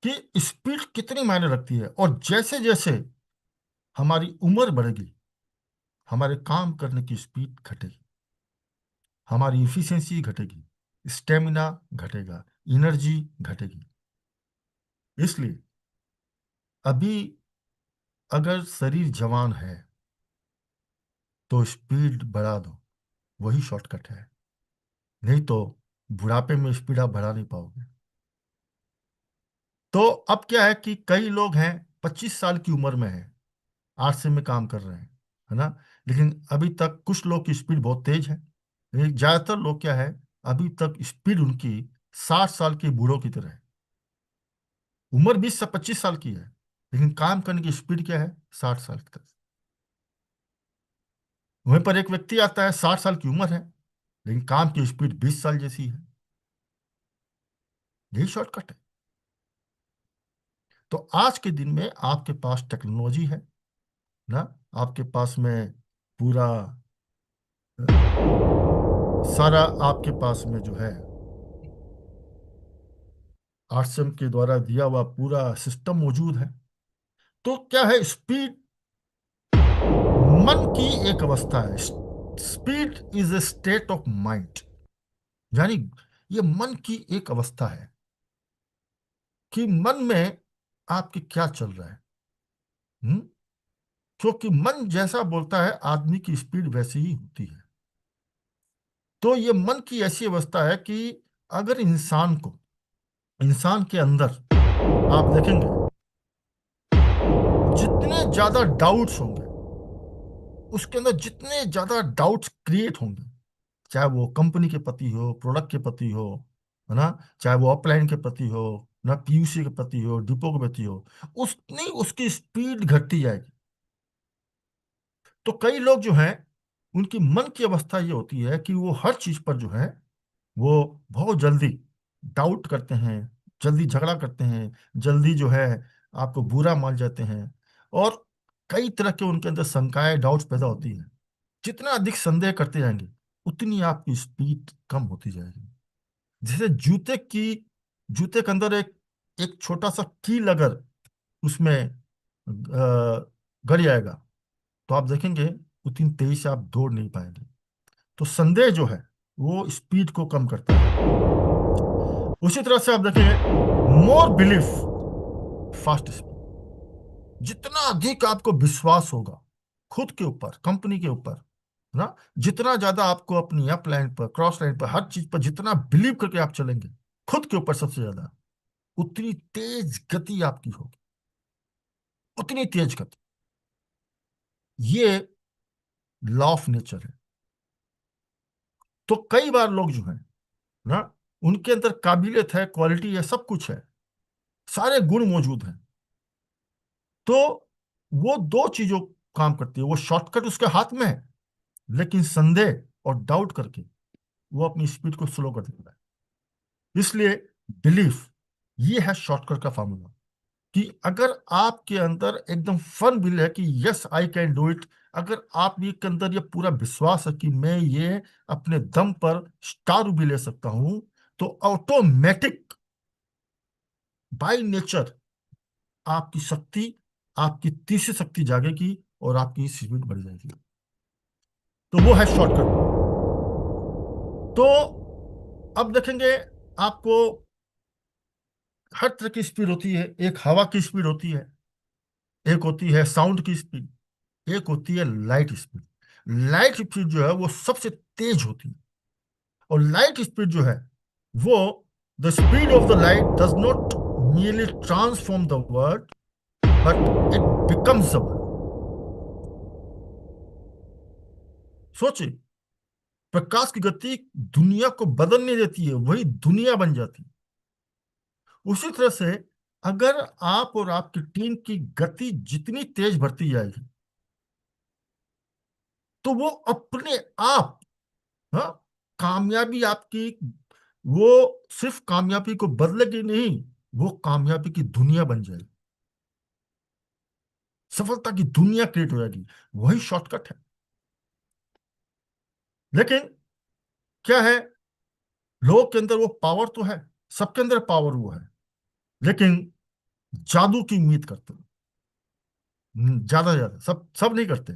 कि स्पीड कितनी मायने रखती है। और जैसे जैसे हमारी उम्र बढ़ेगी, हमारे काम करने की स्पीड घटेगी, हमारी इफिशियंसी घटेगी, स्टेमिना घटेगा, एनर्जी घटेगी। इसलिए अभी अगर शरीर जवान है तो स्पीड बढ़ा दो, वही शॉर्टकट है। नहीं तो बुढ़ापे में स्पीड आप बढ़ा नहीं पाओगे। तो अब क्या है कि कई लोग हैं 25 साल की उम्र में हैं, आरसे में काम कर रहे हैं, है ना, लेकिन अभी तक कुछ लोग की स्पीड बहुत तेज है, लेकिन ज्यादातर लोग क्या है, अभी तक स्पीड उनकी 60 साल के बूढ़ों की तरह है। उम्र 20 से 25 साल की है, लेकिन काम करने की स्पीड क्या है, 60 साल की तरह। वहीं पर एक व्यक्ति आता है, 60 साल की उम्र है, लेकिन काम की स्पीड 20 साल जैसी है। यही शॉर्टकट है। तो आज के दिन में आपके पास टेक्नोलॉजी है ना, आपके पास में पूरा सारा आपके पास में जो है आरसीएम के द्वारा दिया हुआ पूरा सिस्टम मौजूद है। तो क्या है, स्पीड मन की एक अवस्था है। Speed is a state of mind, यानी ये मन की एक अवस्था है कि मन में आपके क्या चल रहा है। हम्म? क्योंकि मन जैसा बोलता है, आदमी की स्पीड वैसी ही होती है। तो ये मन की ऐसी अवस्था है कि अगर इंसान के अंदर आप देखेंगे, जितने ज्यादा डाउट्स होंगे, उसके अंदर जितने ज्यादा डाउट्स क्रिएट होंगे, चाहे वो कंपनी के प्रति हो, प्रोडक्ट के प्रति हो, है ना, चाहे वो अपलाइन के प्रति हो, ना पीयूसी के प्रति हो, डिपो के प्रति हो, उतनी उसकी स्पीड घटती जाएगी। तो कई लोग जो हैं, उनकी मन की अवस्था ये होती है कि वो हर चीज पर जो है, वो बहुत जल्दी डाउट करते हैं, जल्दी झगड़ा करते हैं, जल्दी जो है आपको बुरा मान जाते हैं। और कई तरह के उनके अंदर शंकाएं, डाउट्स पैदा होती हैं। जितना अधिक संदेह करते जाएंगे, उतनी आपकी स्पीड कम होती जाएगी। जैसे जूते के अंदर एक एक छोटा सा कील अगर उसमें गड़ जाएगा, तो आप देखेंगे उतनी तेजी से आप दौड़ नहीं पाएंगे। तो संदेह जो है, वो स्पीड को कम करता है। उसी तरह से आप देखेंगे, मोर बिलीफ फास्ट स्पीड। जितना अधिक आपको विश्वास होगा खुद के ऊपर, कंपनी के ऊपर, है ना, जितना ज्यादा आपको अपनी अप लाइन पर, क्रॉस लाइन पर, हर चीज पर जितना बिलीव करके आप चलेंगे, खुद के ऊपर सबसे ज्यादा, उतनी तेज गति आपकी होगी, उतनी तेज गति। ये लॉ ऑफ नेचर है। तो कई बार लोग जो है ना, उनके अंदर काबिलियत है, क्वालिटी है, सब कुछ है, सारे गुण मौजूद हैं। तो वो दो चीजों काम करती है, वो शॉर्टकट उसके हाथ में है, लेकिन संदेह और डाउट करके वो अपनी स्पीड को स्लो कर देता है। इसलिए बिलीफ, ये है शॉर्टकट का फार्मूला। कि अगर आपके अंदर एकदम फर्म बिल है कि yes I can do it, अगर आप ये के अंदर ये पूरा विश्वास है कि मैं ये अपने दम पर स्टार भी ले सकता हूं, तो ऑटोमेटिक बाय नेचर आपकी शक्ति, आपकी तीसरी शक्ति जागेगी और आपकी स्पीड बढ़ जाएगी। तो वो है शॉर्टकट। तो अब देखेंगे, आपको हर तरह की स्पीड होती है। एक हवा की स्पीड होती है, एक होती है साउंड की स्पीड, एक होती है लाइट स्पीड। लाइट स्पीड जो है वो सबसे तेज होती है। और लाइट स्पीड जो है वो, the speed of the light does not merely transform the world, but it becomes the world. सोचिए, प्रकाश की गति दुनिया को बदलने देती है, वही दुनिया बन जाती है। उसी तरह से अगर आप और आपकी टीम की गति जितनी तेज बढ़ती जाएगी, तो वो अपने आप, हाँ, कामयाबी आपकी, वो सिर्फ कामयाबी को बदलेगी नहीं, वो कामयाबी की दुनिया बन जाएगी, सफलता की दुनिया क्रिएट हो जाएगी। वही शॉर्टकट है। लेकिन क्या है, लोग के अंदर वो पावर तो है, सबके अंदर पावर वो है, लेकिन जादू की उम्मीद करते हैं। ज्यादा से ज्यादा, सब सब नहीं करते,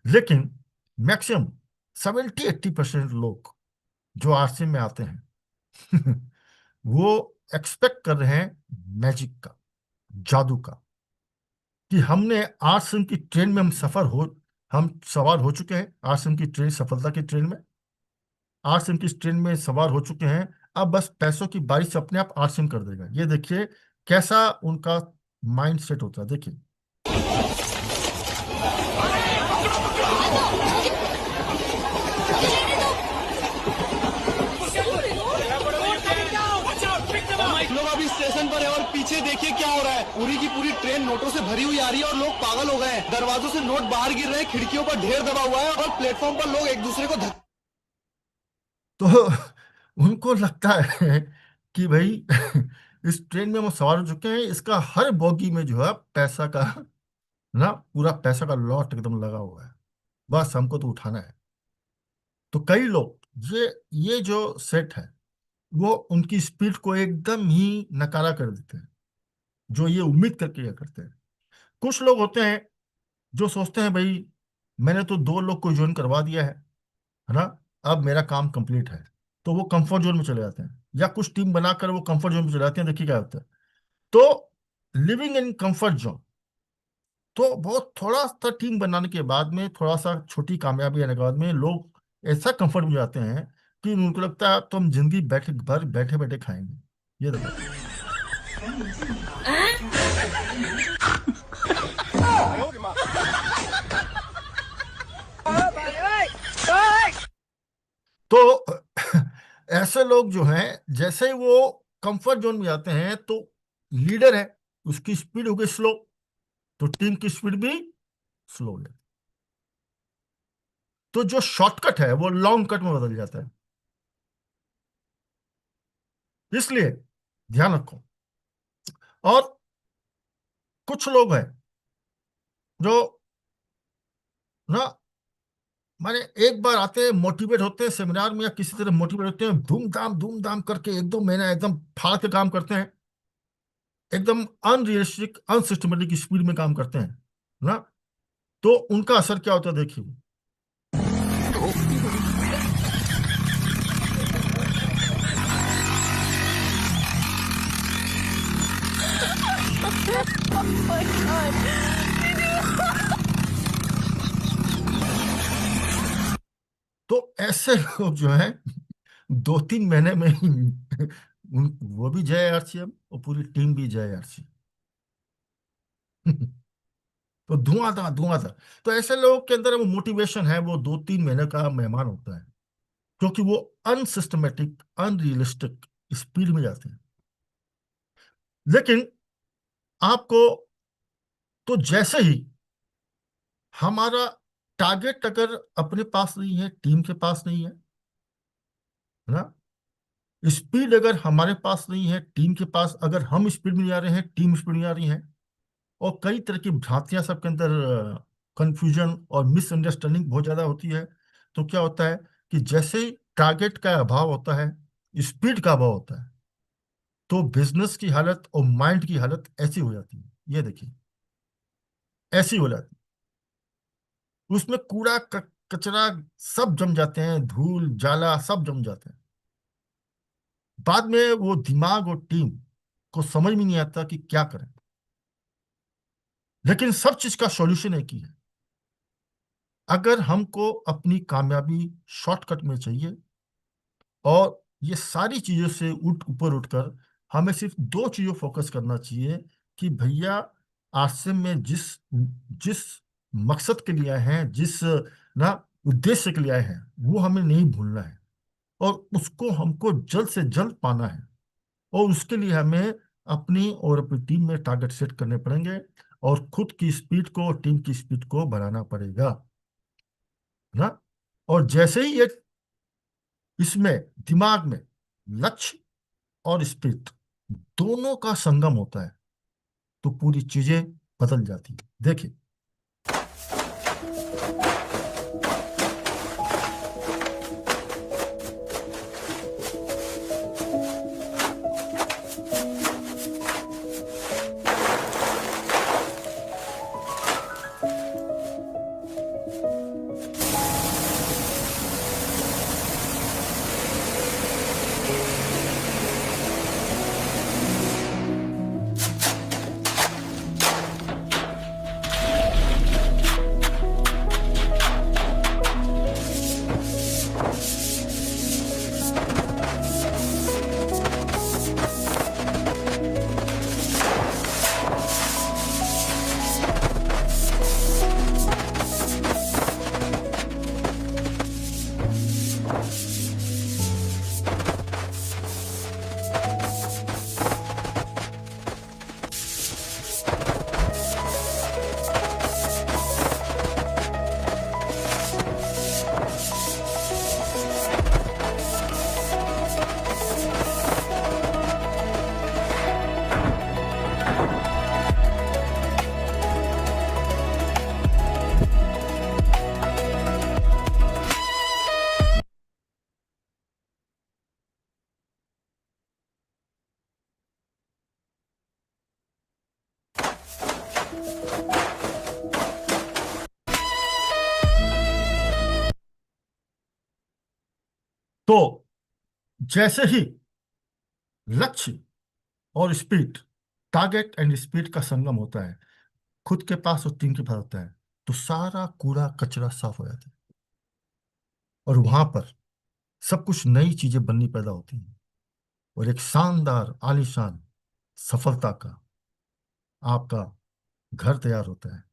लेकिन मैक्सिमम 70-80% लोग जो आरसी में आते हैं वो एक्सपेक्ट कर रहे हैं मैजिक का, जादू का, कि हमने आरसीएम की ट्रेन में हम सवार हो चुके हैं, आरसीएम की ट्रेन, सफलता की ट्रेन में, आरसीएम की ट्रेन में सवार हो चुके हैं। अब बस पैसों की बारिश अपने आप आरसीएम कर देगा। ये देखिए कैसा उनका माइंड सेट होता है, देखिए। लोग अभी स्टेशन पर है और पीछे देखिए क्या हो रहा है। पूरी की पूरी ट्रेन नोटों से भरी हुई आ रही है और लोग पागल हो गए हैं। दरवाजों से नोट बाहर गिर रहे हैं, खिड़कियों पर ढेर दबा हुआ है और प्लेटफॉर्म पर लोग एक दूसरे को तो उनको लगता है कि भाई इस ट्रेन में हम सवार हो चुके हैं, इसका हर बोगी में जो है पैसा का, ना, पूरा पैसा का लॉट एकदम लगा हुआ है, बस हमको तो उठाना है। तो कई लोग, ये जो सेट है, वो उनकी स्पीड को एकदम ही नकारा कर देते हैं, जो ये उम्मीद करके ये करते हैं। कुछ लोग होते हैं जो सोचते हैं भाई मैंने तो 2 लोग को ज्वाइन करवा दिया है ना, अब मेरा काम कंप्लीट है, तो वो कंफर्ट जोन में चले जाते हैं, या कुछ टीम बनाकर वो कंफर्ट जोन में चले जाते हैं। देखिए क्या होता है। तो लिविंग इन कंफर्ट जोन, तो बहुत थोड़ा सा टीम बनाने के बाद में, थोड़ा सा छोटी कामयाबी आने के बाद में, लोग ऐसा कंफर्ट में जाते हैं कि उनको लगता है तो हम जिंदगी बैठे भर बैठे बैठे खाएंगे। ये देखो। तो ऐसे लोग जो हैं, जैसे ही वो कंफर्ट जोन में जाते हैं, तो लीडर है, उसकी स्पीड हो गई स्लो, तो टीम की स्पीड भी स्लो है। तो जो शॉर्टकट है वो लॉन्ग कट में बदल जाता है। इसलिए ध्यान रखो। और कुछ लोग हैं जो, ना, माने एक बार आते हैं, मोटिवेट होते हैं सेमिनार में या किसी तरह मोटिवेट होते हैं, धूम धाम करके 1-2 महीना एकदम फाड़ के काम करते हैं, एकदम अनरियलिस्टिक अनसिस्टमेटिक स्पीड में काम करते हैं ना, तो उनका असर क्या होता है देखिए। तो ऐसे लोग जो हैं 2-3 महीने में ही वो भी जय आरसीएम और पूरी टीम भी जय आरसीएम। तो धुआंधार। तो ऐसे लोगों के अंदर वो मोटिवेशन है, वो 2-3 महीने का मेहमान होता है, क्योंकि वो अनसिस्टमेटिक अनरियलिस्टिक स्पीड में जाते हैं। लेकिन आपको, तो जैसे ही हमारा टारगेट अगर अपने पास नहीं है, टीम के पास नहीं है ना, स्पीड अगर हमारे पास नहीं है, टीम के पास, अगर हम स्पीड में नहीं आ रहे हैं, टीम स्पीड में आ रही है, और कई तरह की भ्रांतियां सबके अंदर, कंफ्यूजन और मिसअंडरस्टैंडिंग बहुत ज्यादा होती है, तो क्या होता है कि जैसे ही टारगेट का अभाव होता है, स्पीड का अभाव होता है, तो बिजनेस की हालत और माइंड की हालत ऐसी हो जाती है। ये देखिए, ऐसी हो जाती है, उसमें कूड़ा कचरा सब जम जाते हैं, धूल जाला सब जम जाते हैं। बाद में वो दिमाग और टीम को समझ में नहीं आता कि क्या करें। लेकिन सब चीज का सॉल्यूशन एक ही है। अगर हमको अपनी कामयाबी शॉर्टकट में चाहिए, और ये सारी चीजों से ऊपर उठकर हमें सिर्फ 2 चीजों फोकस करना चाहिए, कि भैया आश्रम में जिस जिस मकसद के लिए आए हैं, जिस, ना, उद्देश्य के लिए आए हैं, वो हमें नहीं भूलना है, और उसको हमको जल्द से जल्द पाना है। और उसके लिए हमें अपनी और अपनी टीम में टारगेट सेट करने पड़ेंगे, और खुद की स्पीड को और टीम की स्पीड को बढ़ाना पड़ेगा ना। और जैसे ही ये, इसमें दिमाग में लक्ष्य और स्पिरिट दोनों का संगम होता है, तो पूरी चीजें बदल जाती है। देखिए, तो जैसे ही लक्ष्य और स्पीड, टारगेट एंड स्पीड का संगम होता है, खुद के पास और टीम के पास होता है, तो सारा कूड़ा कचरा साफ हो जाता है, और वहां पर सब कुछ नई चीजें बननी पैदा होती हैं, और एक शानदार आलीशान सफलता का आपका घर तैयार होता है,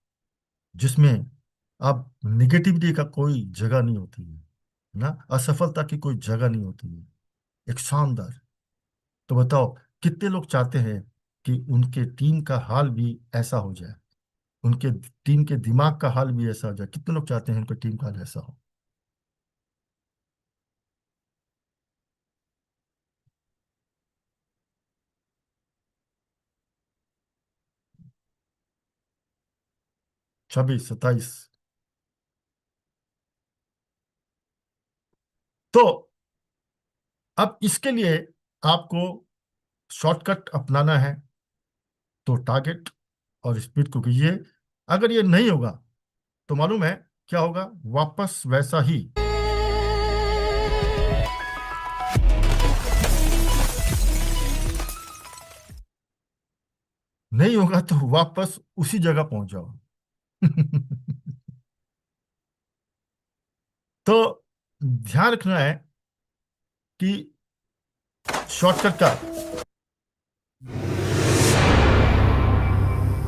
जिसमें अब निगेटिविटी का कोई जगह नहीं होती है ना, असफलता की कोई जगह नहीं होती है, एक शानदार। तो बताओ, कितने लोग चाहते हैं कि उनके टीम का हाल भी ऐसा हो जाए, उनके टीम के दिमाग का हाल भी ऐसा हो जाए? कितने लोग चाहते हैं उनके टीम का हाल ऐसा हो? 26, 27। तो अब इसके लिए आपको शॉर्टकट अपनाना है, तो टारगेट और स्पीड को कीजिए। अगर ये नहीं होगा तो मालूम है क्या होगा? वापस वैसा ही। नहीं होगा तो वापस उसी जगह पहुंच जाओ। तो ध्यान रखना है कि शॉर्टकट का,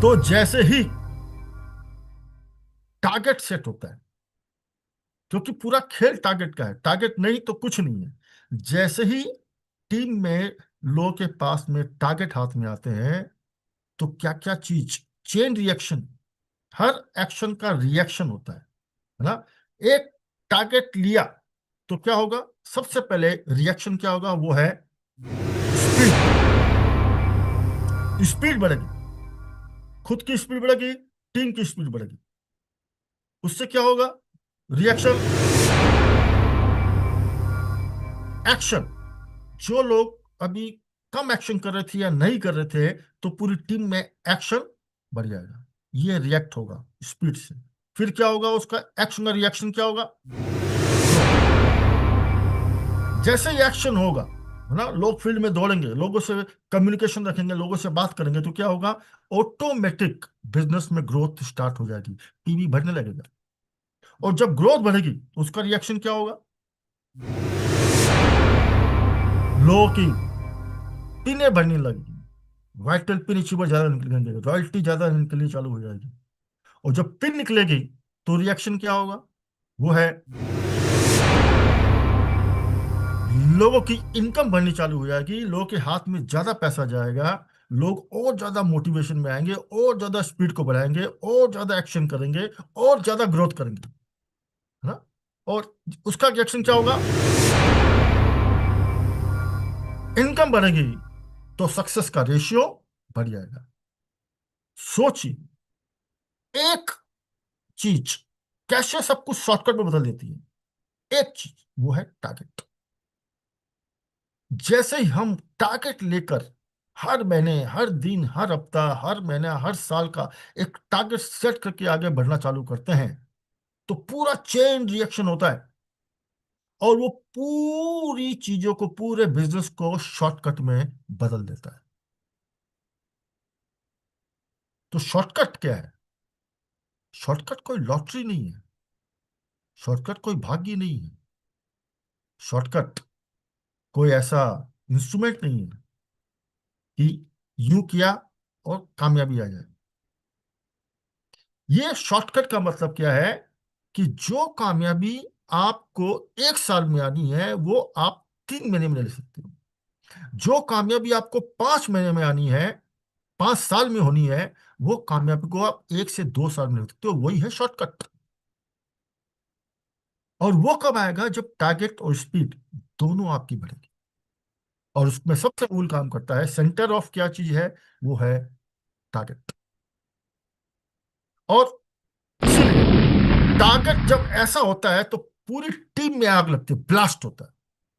तो जैसे ही टारगेट सेट होता है, क्योंकि पूरा खेल टारगेट का है, टारगेट नहीं तो कुछ नहीं है। जैसे ही टीम में लोगों के पास में टारगेट हाथ में आते हैं, तो क्या क्या चीज, चेन रिएक्शन, हर एक्शन का रिएक्शन होता है ना। एक टारगेट लिया तो क्या होगा? सबसे पहले रिएक्शन क्या होगा? वो है स्पीड। स्पीड बढ़ेगी, खुद की स्पीड बढ़ेगी, टीम की स्पीड बढ़ेगी। उससे क्या होगा? Reaction, action. जो लोग अभी कम एक्शन कर रहे थे या नहीं कर रहे थे, तो पूरी टीम में एक्शन बढ़ जाएगा, ये रिएक्ट होगा स्पीड से। फिर क्या होगा? उसका एक्शन का रिएक्शन क्या होगा? जैसे ही एक्शन होगा, है ना, लोग फील्ड में दौड़ेंगे, लोगों से कम्युनिकेशन रखेंगे, लोगों से बात करेंगे, तो क्या होगा? ऑटोमेटिक बिजनेस में ग्रोथ स्टार्ट हो जाएगी, टीवी बढ़ने लगेगा। और जब ग्रोथ बढ़ेगी तो उसका रिएक्शन क्या होगा? लोगों की पिने बढ़ने लगेगी, वाइटल पिन अचीवर ज्यादा निकलेंगे, रॉयल्टी ज्यादा निकलनी चालू हो जाएगी। और जब पिन निकलेगी तो रिएक्शन क्या होगा? वो है लोगों की इनकम बढ़नी चालू हो जाएगी, लोगों के हाथ में ज्यादा पैसा जाएगा, लोग और ज्यादा मोटिवेशन में आएंगे, और ज्यादा स्पीड को बढ़ाएंगे, और ज्यादा एक्शन करेंगे, और ज्यादा ग्रोथ करेंगे, है ना। और उसका रिएक्शन क्या होगा? इनकम बढ़ेगी तो सक्सेस का रेशियो बढ़ जाएगा। सोचिए, एक चीज कैसे सब कुछ शॉर्टकट में बदल देती है। एक चीज, वो है टारगेट। जैसे ही हम टारगेट लेकर हर महीने, हर दिन, हर हफ्ता, हर महीना, हर साल का एक टारगेट सेट करके आगे बढ़ना चालू करते हैं, तो पूरा चेन रिएक्शन होता है, और वो पूरी चीजों को, पूरे बिजनेस को शॉर्टकट में बदल देता है। तो शॉर्टकट क्या है? शॉर्टकट कोई लॉटरी नहीं है, शॉर्टकट कोई भाग्य नहीं है, शॉर्टकट कोई ऐसा इंस्ट्रूमेंट नहीं है कि यूं किया और कामयाबी आ जाए। ये शॉर्टकट का मतलब क्या है? कि जो कामयाबी आपको 1 साल में आनी है, वो आप 3 महीने में ले सकते हो। जो कामयाबी आपको 5 महीने में आनी है, 5 साल में होनी है, वो कामयाबी को आप 1 से 2 साल में ले सकते हो। वही है शॉर्टकट। और वो कब आएगा? जब टारगेट और स्पीड दोनों आपकी बढ़ेगी। और उसमें सबसे मूल काम करता है, सेंटर ऑफ क्या चीज है? वो है टारगेट। और इसीलिए टारगेट जब ऐसा होता है तो पूरी टीम में आग लगती है, ब्लास्ट होता है,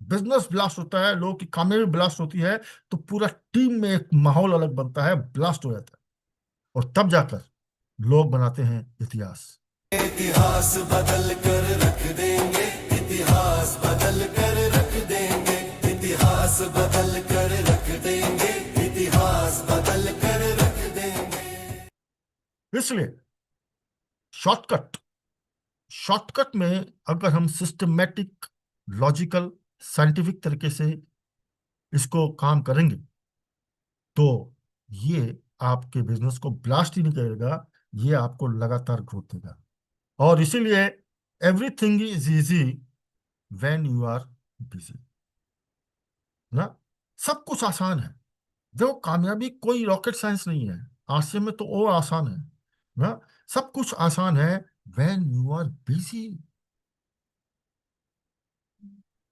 बिजनेस ब्लास्ट होता है, लोगों की कामयाबी ब्लास्ट होती है, तो पूरा टीम में एक माहौल अलग बनता है, ब्लास्ट हो जाता है। और तब जाकर लोग बनाते हैं इतिहास। इतिहास बदल कर रख देंगे, इतिहास बदल कर रख देंगे, इतिहास बदल कर रख देंगे, इतिहास बदल कर रख देंगे। इसलिए शॉर्टकट शॉर्टकट में अगर हम सिस्टमेटिक, लॉजिकल, साइंटिफिक तरीके से इसको काम करेंगे तो ये आपके बिजनेस को ब्लास्ट ही नहीं करेगा, ये आपको लगातार ग्रोथ देगा। और इसीलिए everything is easy when you are busy, ना। सब कुछ आसान है। देखो, कामयाबी कोई रॉकेट साइंस नहीं है, आसिया में तो और आसान है, ना। सब कुछ आसान है व्हेन यू आर बिजी।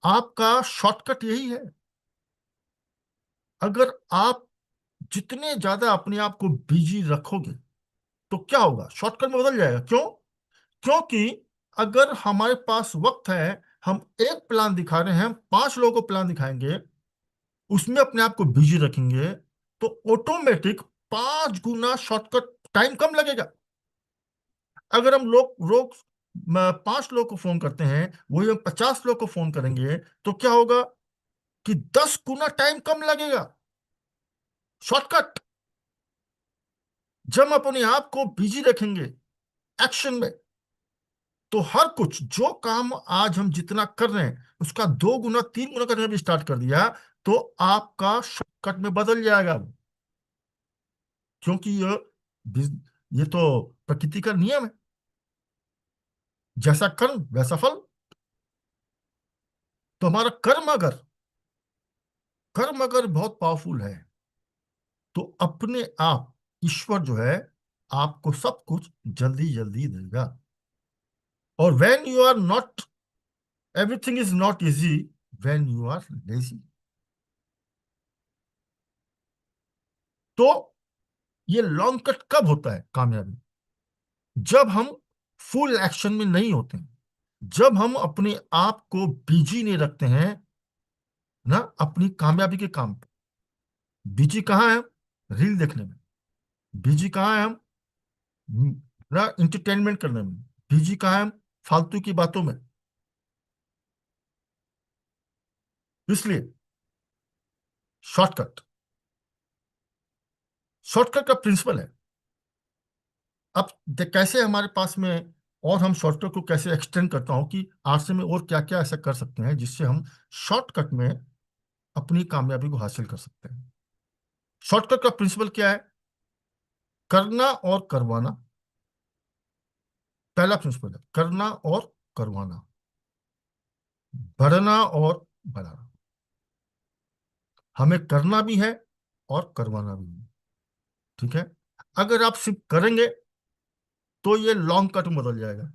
आपका शॉर्टकट यही है। अगर आप जितने ज्यादा अपने आप को बिजी रखोगे तो क्या होगा, शॉर्टकट में बदल जाएगा। क्यों? क्योंकि अगर हमारे पास वक्त है, हम एक प्लान दिखा रहे हैं, हम 5 लोगों को प्लान दिखाएंगे, उसमें अपने आप को बिजी रखेंगे, तो ऑटोमेटिक 5 गुना शॉर्टकट, टाइम कम लगेगा। अगर हम लोग रोज 5 लोग को फोन करते हैं, वही हम 50 लोग को फोन करेंगे, तो क्या होगा कि 10 गुना टाइम कम लगेगा। शॉर्टकट। जब हम अपने आप को बिजी रखेंगे एक्शन में, तो हर कुछ जो काम आज हम जितना कर रहे हैं उसका 2 गुना 3 गुना करने भी स्टार्ट कर दिया, तो आपका शॉर्टकट में बदल जाएगा। क्योंकि ये तो प्रकृति का नियम है, जैसा कर्म वैसा फल। तो हमारा कर्म अगर बहुत पावरफुल है, तो अपने आप ईश्वर जो है आपको सब कुछ जल्दी जल्दी देगा। और when you are not, everything is not easy when you are lazy. तो ये लॉन्ग कट कब होता है कामयाबी? जब हम फुल एक्शन में नहीं होते हैं, जब हम अपने आप को बिजी नहीं रखते हैं, ना, अपनी कामयाबी के काम पे। बिजी कहाँ है हम? रील देखने में। बिजी कहाँ है हम? ना, इंटरटेनमेंट करने में। बिजी कहाँ है हम? फालतू की बातों में। इसलिए शॉर्टकट शॉर्टकट का प्रिंसिपल है। अब कैसे हमारे पास में, और हम शॉर्टकट को कैसे एक्सटेंड करता हूं कि आज से में और क्या क्या ऐसा कर सकते हैं जिससे हम शॉर्टकट में अपनी कामयाबी को हासिल कर सकते हैं। शॉर्टकट का प्रिंसिपल क्या है? करना और करवाना। पहला प्रिंसिपल है करना और करवाना, बढ़ना और बढ़ाना। हमें करना भी है और करवाना भी है। ठीक है। अगर आप सिर्फ करेंगे तो ये लॉन्ग कट में बदल जाएगा,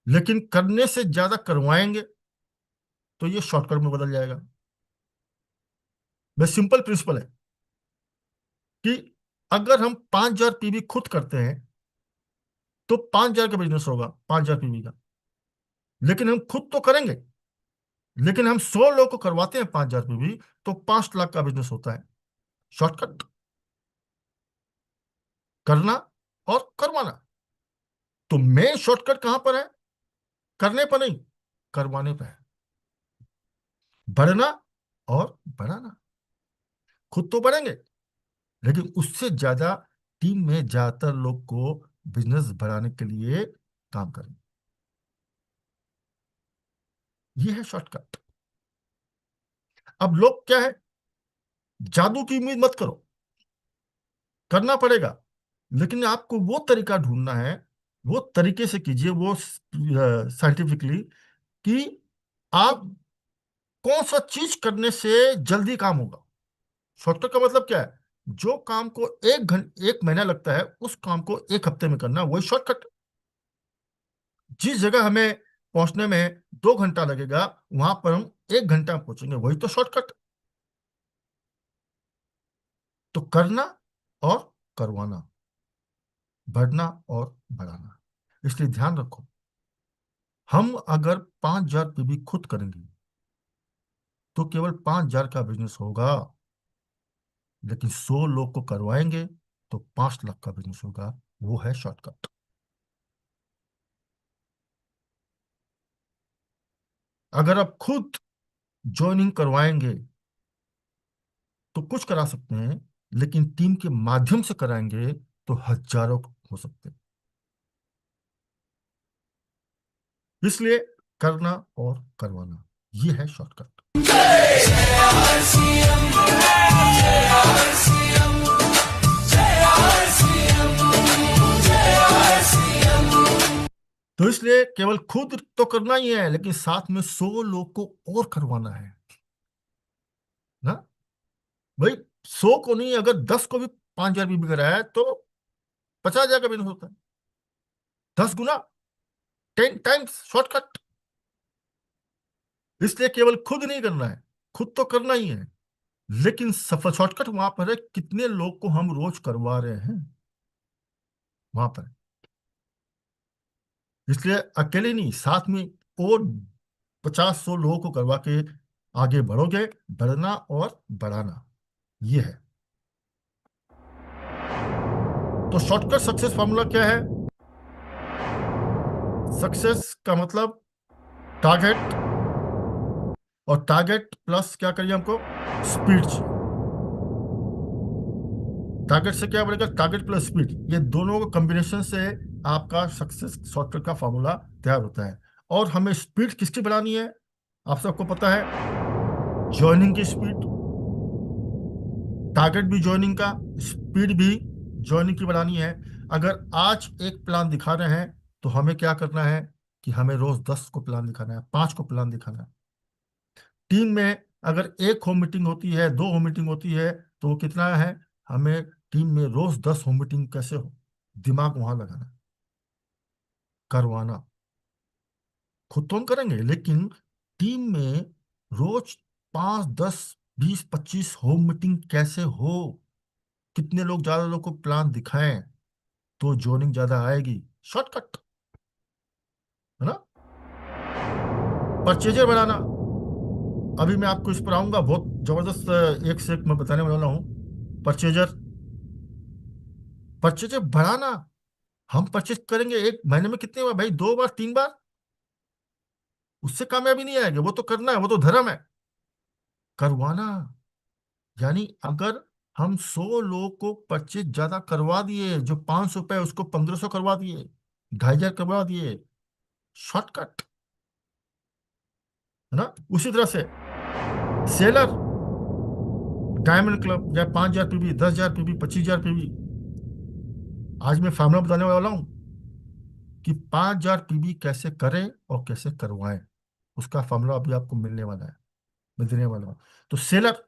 लेकिन करने से ज्यादा करवाएंगे तो ये शॉर्टकट में बदल जाएगा। बस सिंपल प्रिंसिपल है कि अगर हम 5,000 पीवी खुद करते हैं तो 5,000 का बिजनेस होगा, 5,000 पीवी का। लेकिन हम खुद तो करेंगे, लेकिन हम 100 लोग को करवाते हैं 5,000 पीवी, तो 5 लाख का बिजनेस होता है। शॉर्टकट। करना और करवाना। तो मेन शॉर्टकट कहां पर है? करने पर नहीं, करवाने पर है। बढ़ना और बढ़ाना। खुद तो बढ़ेंगे, लेकिन उससे ज्यादा टीम में ज्यादातर लोग को बिजनेस बढ़ाने के लिए काम करें। ये है शॉर्टकट। अब लोग क्या है, जादू की उम्मीद मत करो, करना पड़ेगा, लेकिन आपको वो तरीका ढूंढना है, वो तरीके से कीजिए, वो साइंटिफिकली, कि आप कौन सा चीज करने से जल्दी काम होगा। शॉर्टकट का मतलब क्या है? जो काम को 1 महीना लगता है, उस काम को 1 हफ्ते में करना, वही शॉर्टकट। जिस जगह हमें पहुंचने में 2 घंटा लगेगा, वहां पर हम 1 घंटा में पहुंचेंगे, वही तो शॉर्टकट। तो करना और करवाना, बढ़ना और बढ़ाना। इसलिए ध्यान रखो, हम अगर 5,000 पीवी खुद करेंगे तो केवल 5,000 का बिजनेस होगा, लेकिन 100 लोग को करवाएंगे तो तो 5 लाख का बिजनेस होगा। वो है शॉर्टकट। अगर आप खुद ज्वाइनिंग करवाएंगे तो कुछ करा सकते हैं, लेकिन टीम के माध्यम से कराएंगे तो हजारों हो सकते हैं। इसलिए करना और करवाना, ये है शॉर्टकट। तो इसलिए केवल खुद तो करना ही है, लेकिन साथ में 100 लोग को और करवाना है ना भाई। 100 को नहीं, अगर 10 को भी 5,000 भी बिक रहा है तो 50,000 का बिजनेस होता है। 10 गुना, 10 टाइम्स शॉर्टकट। इसलिए केवल खुद नहीं करना है, खुद तो करना ही है, लेकिन सफल शॉर्टकट वहां पर है कितने लोग को हम रोज करवा रहे हैं, वहां पर है। इसलिए अकेले नहीं, साथ में और 50-100 लोगों को करवा के आगे बढ़ोगे। बढ़ना और बढ़ाना, ये है। तो शॉर्टकट सक्सेस फॉर्मूला क्या है? सक्सेस का मतलब टारगेट, और टारगेट प्लस क्या करिए हमको? स्पीड चाहिए। टारगेट से क्या बढ़ेगा? टारगेट प्लस स्पीड, ये दोनों का कॉम्बिनेशन से आपका सक्सेस शॉर्टकट का फॉर्मूला तैयार होता है। और हमें स्पीड किसकी बढ़ानी है? आप सबको पता है, ज्वाइनिंग की स्पीड। टारगेट भी ज्वाइनिंग का, स्पीड भी ज्वाइनिंग की बढ़ानी है। अगर आज एक प्लान दिखा रहे हैं तो हमें क्या करना है कि हमें रोज 10 को प्लान दिखाना है, 5 को प्लान दिखाना है। टीम में अगर एक होम मीटिंग होती है, 2 होम मीटिंग होती है, तो वो कितना है? हमें टीम में रोज 10 होम मीटिंग कैसे हो, दिमाग वहां लगाना, करवाना। खुद तो हम करेंगे, लेकिन टीम में रोज 5, 10, 20, 25 होम मीटिंग कैसे हो, कितने लोग, ज्यादा लोग को प्लान दिखाएं तो जोनिंग ज्यादा आएगी। शॉर्टकट है ना। परचेजर बनाना, अभी मैं आपको इस पर आऊंगा, बहुत जबरदस्त एक से एक मैं बताने वाला हूँ। परचेजर, परचेजर बढ़ाना। हम परचेज करेंगे एक महीने में कितने बार भाई? 2 बार, 3 बार। उससे कामयाबी नहीं आएगी, वो तो करना है, वो तो धर्म है। करवाना, यानी अगर हम 100 लोग को परचेज ज्यादा करवा दिए, जो 500 रुपए उसको 1,500 करवा दिए, 2,500 करवा दिए, शॉर्टकट है ना। उसी तरह से सेलर, डायमंड क्लब, या 5,000 पीबी, 10,000 पीबी, 25,000 पीबी। आज मैं फार्मूला बताने वाला हूं कि 5,000 पीबी कैसे करें और कैसे करवाएं। उसका फार्मूला अभी आपको मिलने वाला है, मैं देने वाला हूं। तो सेलर,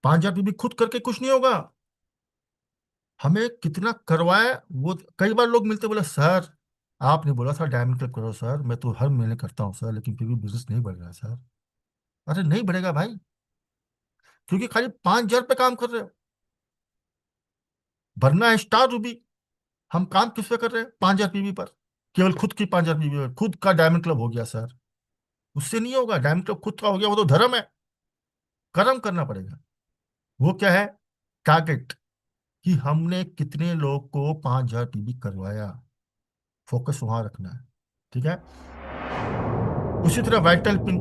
5,000 पीबी खुद करके कुछ नहीं होगा, हमें कितना करवाए। वो कई बार लोग मिलते, बोले सर आपने बोला था डायमंड क्लब करो सर, मैं तो हर महीने करता हूँ सर, लेकिन फिर भी बिजनेस नहीं बढ़ रहा है सर। अरे नहीं बढ़ेगा भाई, क्योंकि खाली 5,000 पे काम कर रहे हो। भरना है स्टार रूबी। हम काम किस पे कर रहे हैं? 5,000 पीबी पर, केवल खुद की 5,000 पीबी पर। खुद का डायमंड क्लब हो गया सर, उससे नहीं होगा। डायमंड क्लब खुद का हो गया, वो तो धर्म है, कर्म करना पड़ेगा। वो क्या है? टारगेट, कि हमने कितने लोग को 5,000 पीबी करवाया, फोकस वहां रखना है। ठीक है। उसी तरह वाइटल पिंग,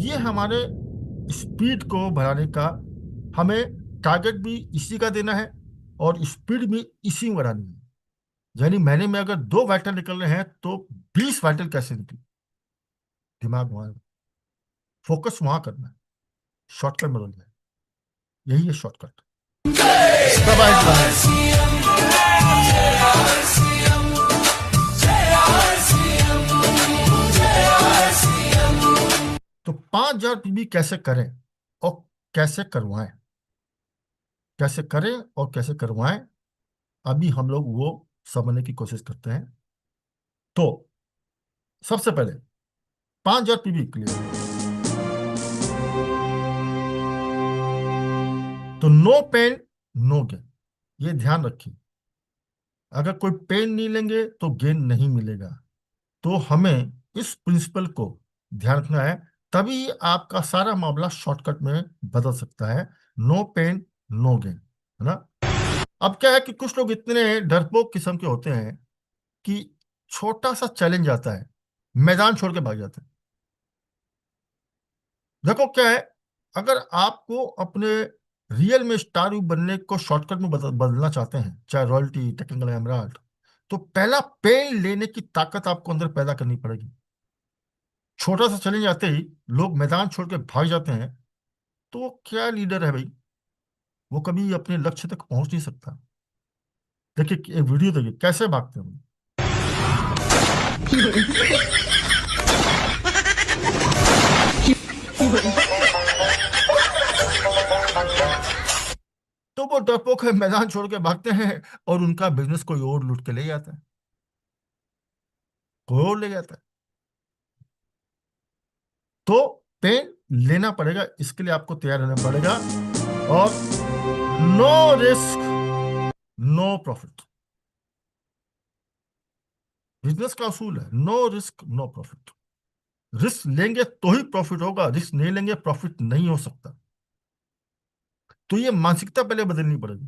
ये हमारे स्पीड को बढ़ाने का, हमें टारगेट भी इसी का देना है और स्पीड भी इसी में बढ़ानी है। यानी महीने में अगर 2 वाइटल निकल रहे हैं तो 20 वाइटल कैसे निकले, दिमाग वहां, फोकस वहां करना है। शॉर्टकट बदल जाए, यही है शॉर्टकट। सब तो 5,000 पीबी कैसे करें और कैसे करवाएं, कैसे करें और कैसे करवाएं, अभी हम लोग वो समझने की कोशिश करते हैं। तो सबसे पहले 5,000 पीबी के लिए तो नो पेन नो गेन, ये ध्यान रखिए। अगर कोई पेन नहीं लेंगे तो गेन नहीं मिलेगा। तो हमें इस प्रिंसिपल को ध्यान रखना है, तभी आपका सारा मामला शॉर्टकट में बदल सकता है। No pain no gain. है ना। अब क्या है कि कुछ लोग इतने डरपोक किस्म के होते हैं कि छोटा सा चैलेंज आता है, मैदान छोड़ के भाग जाते हैं। देखो क्या है, अगर आपको अपने रियल में स्टार बनने को शॉर्टकट में बदलना चाहते हैं, चाहे रॉयल्टी, टेक्निकल एमराल्ड, तो पहला पेन लेने की ताकत आपको अंदर पैदा करनी पड़ेगी। छोटा सा चैलेंज आते ही लोग मैदान छोड़ के भाग जाते हैं, तो वो क्या लीडर है भाई, वो कभी अपने लक्ष्य तक पहुंच नहीं सकता। देखिए एक वीडियो देखिए कैसे भागते हैं। तो वो डरपोक है, मैदान छोड़ के भागते हैं और उनका बिजनेस कोई और लूट के ले जाता है, कोई और ले जाता है। तो पेन लेना पड़ेगा, इसके लिए आपको तैयार रहना पड़ेगा। और no risk no profit, business का असूल है, no risk no profit. Risk लेंगे तो ही प्रॉफिट होगा, रिस्क नहीं लेंगे प्रॉफिट नहीं हो सकता। तो ये मानसिकता पहले बदलनी पड़ेगी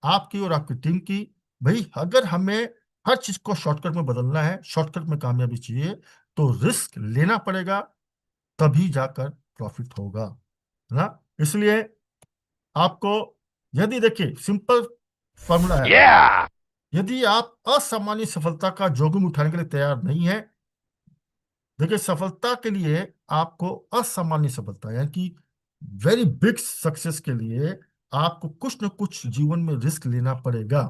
आपकी और आपकी टीम की। भाई अगर हमें हर चीज को शॉर्टकट में बदलना है, शॉर्टकट में कामयाबी चाहिए, तो रिस्क लेना पड़ेगा, तभी जाकर प्रॉफिट होगा, है ना। इसलिए आपको, यदि देखिए सिंपल फॉर्मूला है, यदि आप असामान्य सफलता का जोखिम उठाने के लिए तैयार नहीं है, देखिए सफलता के लिए आपको असामान्य सफलता यानी कि वेरी बिग सक्सेस के लिए आपको कुछ न कुछ जीवन में रिस्क लेना पड़ेगा,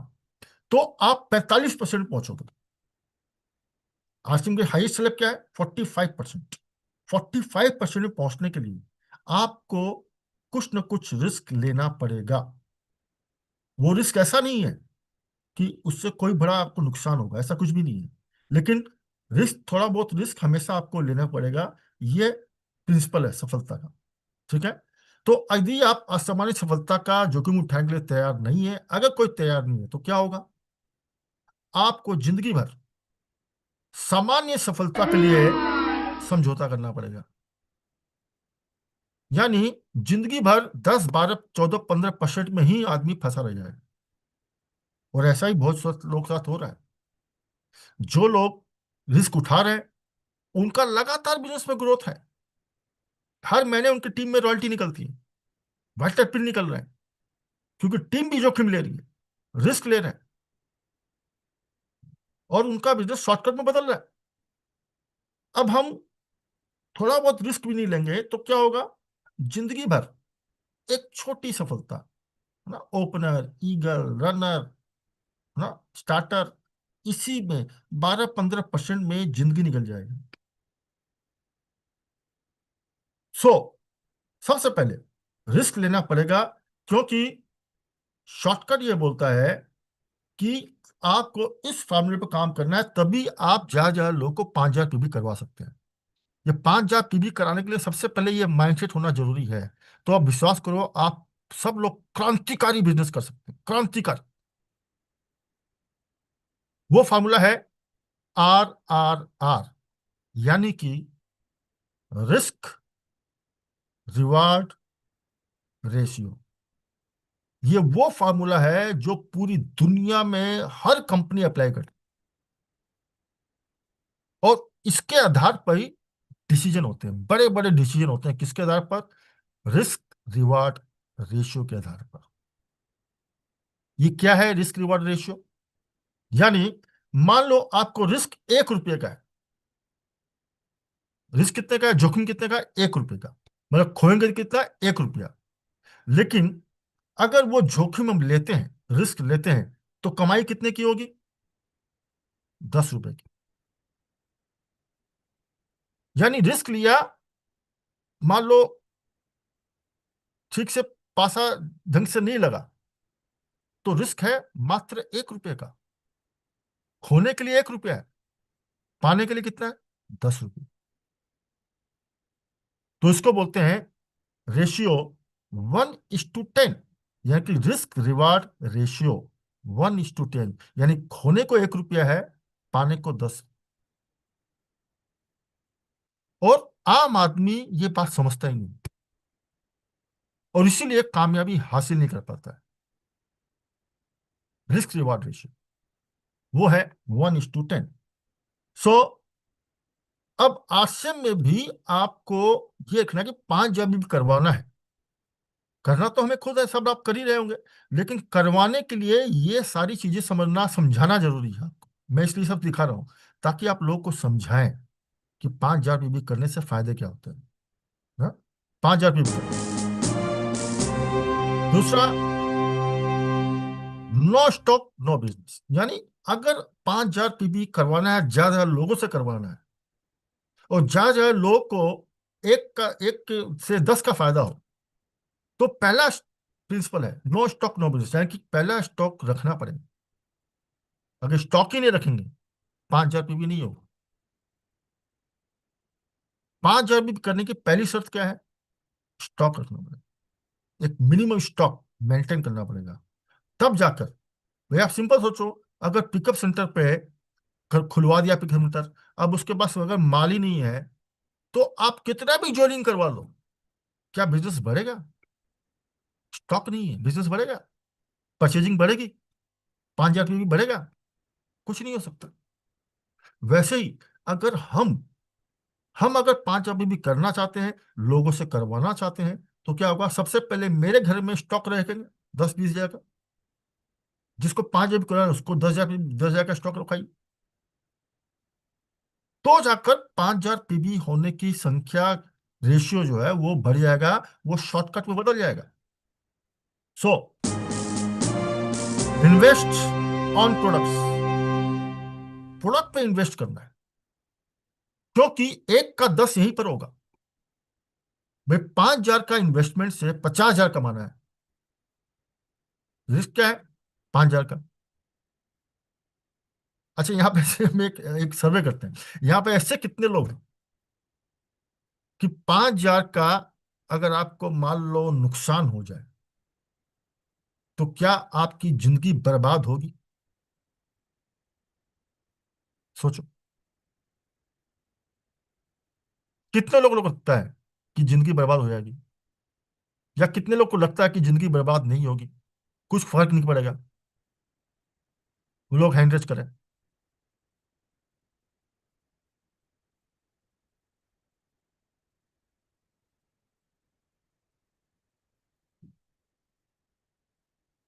तो आप 45% पहुंचोगे। आज तुम हाईएस्ट स्लैब क्या है, 45%। 45% में पहुंचने के लिए आपको कुछ न कुछ रिस्क लेना पड़ेगा। वो रिस्क ऐसा नहीं है कि उससे कोई बड़ा आपको नुकसान होगा, ऐसा कुछ भी नहीं है, लेकिन रिस्क, थोड़ा बहुत रिस्क हमेशा आपको लेना पड़ेगा। ये प्रिंसिपल है सफलता का, ठीक है। तो यदि आप असामान्य सफलता का जोखिम उठाने के लिए तैयार नहीं है, अगर कोई तैयार नहीं है, तो क्या होगा, आपको जिंदगी भर सामान्य सफलता के लिए समझौता करना पड़ेगा। यानी जिंदगी भर 10, 12, 14, 15% में ही आदमी फंसा रह जाएगा। और ऐसा ही बहुत लोग साथ हो रहा है। जो लोग रिस्क उठा रहे हैं उनका लगातार बिजनेस में ग्रोथ है, हर महीने उनकी टीम में रॉयल्टी निकलती है, वाइटर पिन निकल रहे हैं, क्योंकि टीम भी जोखिम ले रही है, रिस्क ले रहे हैं, और उनका बिजनेस शॉर्टकट में बदल रहा है। अब हम थोड़ा बहुत रिस्क भी नहीं लेंगे तो क्या होगा, जिंदगी भर एक छोटी सफलता, है ना, ओपनर, ईगल, रनर, है ना, स्टार्टर, इसी में 12, 15% में जिंदगी निकल जाएगी। सो सबसे पहले रिस्क लेना पड़ेगा, क्योंकि शॉर्टकट ये बोलता है कि आपको इस फॉर्मूले पर काम करना है, तभी आप 1000 लोगों को 5000 पीबी करवा सकते हैं। ये 5000 पीबी कराने के लिए सबसे पहले ये माइंडसेट होना जरूरी है। तो आप विश्वास करो, आप सब लोग क्रांतिकारी बिजनेस कर सकते हैं, क्रांतिकारी। वो फॉर्मूला है RRR, यानी कि रिस्क रिवार्ड रेशियो। ये वो फॉर्मूला है जो पूरी दुनिया में हर कंपनी अप्लाई करती है, और इसके आधार पर ही डिसीजन होते हैं, बड़े बड़े डिसीजन होते हैं। किसके आधार पर, रिस्क रिवार्ड रेशियो के आधार पर। ये क्या है रिस्क रिवार्ड रेशियो, यानी मान लो आपको रिस्क 1 रुपये का है, रिस्क कितने का है, जोखिम कितने का है, 1 रुपये का, मतलब खोएंगे कितना, 1 रुपया। लेकिन अगर वो जोखिम हम लेते हैं, रिस्क लेते हैं, तो कमाई कितने की होगी, 10 रुपए की। यानी रिस्क लिया, मान लो ठीक से पासा ढंग से नहीं लगा, तो रिस्क है मात्र 1 रुपये का। खोने के लिए 1 रुपया है, पाने के लिए कितना है, 10 रुपये। तो इसको बोलते हैं रेशियो 1:10, यानी कि रिस्क रिवार्ड रेशियो 1:10, यानी खोने को 1 रुपया है, पाने को 10। और आम आदमी ये बात समझता ही नहीं, और इसीलिए कामयाबी हासिल नहीं कर पाता है। रिस्क रिवॉर्ड रेशियो, वो है 1:10। सो अब आरसीएम में भी आपको ये रखना है कि 5 हजार भी करवाना है। करना तो हमें खुद है, सब आप कर ही रहे होंगे, लेकिन करवाने के लिए ये सारी चीजें समझना समझाना जरूरी है आपको। मैं इसलिए सब दिखा रहा हूं ताकि आप लोगों को समझाएं कि 5 हजार पीबी करने से फायदे क्या होते हैं। हाँ? 5 हजार पीबी करना। दूसरा, नो स्टॉक नो बिजनेस, यानी अगर 5 हजार पीबी करवाना है, ज्यादा लोगों से करवाना है, और ज्यादा लोगों को एक से 10 का फायदा हो, तो पहला प्रिंसिपल है नो स्टॉक नो बिजनेस, यानी कि पहला स्टॉक रखना पड़ेगा। अगर स्टॉक ही नहीं रखेंगे, 5 हजार पीबी नहीं होगा। 5 हजार पीबी करने की पहली शर्त क्या है? स्टॉक रखना पड़ेगा, एक मिनिमम स्टॉक मेंटेन करना पड़ेगा, तब जाकर। भाई आप सिंपल सोचो, अगर पिकअप सेंटर पे खुलवा दिया पिकअप सेंटर, अब उसके पास अगर माल ही नहीं है, तो आप कितना भी ज्वाइनिंग करवा लो, क्या बिजनेस बढ़ेगा? स्टॉक नहीं है, बिजनेस बढ़ेगा? परचेजिंग बढ़ेगी? 5 हजार पीबी बढ़ेगा? कुछ नहीं हो सकता। वैसे ही अगर हम अगर 5 हजार भी करना चाहते हैं, लोगों से करवाना चाहते हैं, तो क्या होगा? सबसे पहले मेरे घर में स्टॉक रहेगा 10-20 हजार का। जिसको 5 हजार करना है उसको 10 हजार का स्टॉक रखाई, तो जाकर 5 हजार पीबी होने की संख्या, रेशियो जो है वो बढ़ जाएगा, वो शॉर्टकट में बदल जाएगा। So invest on products, product पे इन्वेस्ट करना है, क्योंकि 1 का 10 यहीं पर होगा। भाई 5 हजार का इन्वेस्टमेंट से 50 हजार कमाना है, रिस्क क्या है? 5 हजार का। अच्छा, यहाँ पे से हम एक सर्वे करते हैं, यहाँ पे ऐसे कितने लोग हैं कि 5 हजार का अगर आपको मान लो नुकसान हो जाए, तो क्या आपकी जिंदगी बर्बाद होगी? सोचो, कितने लोगों को लगता है कि जिंदगी बर्बाद हो जाएगी, या कितने लोग को लगता है कि जिंदगी बर्बाद नहीं होगी, कुछ फर्क नहीं पड़ेगा? वो लोग हैंड रेज करें।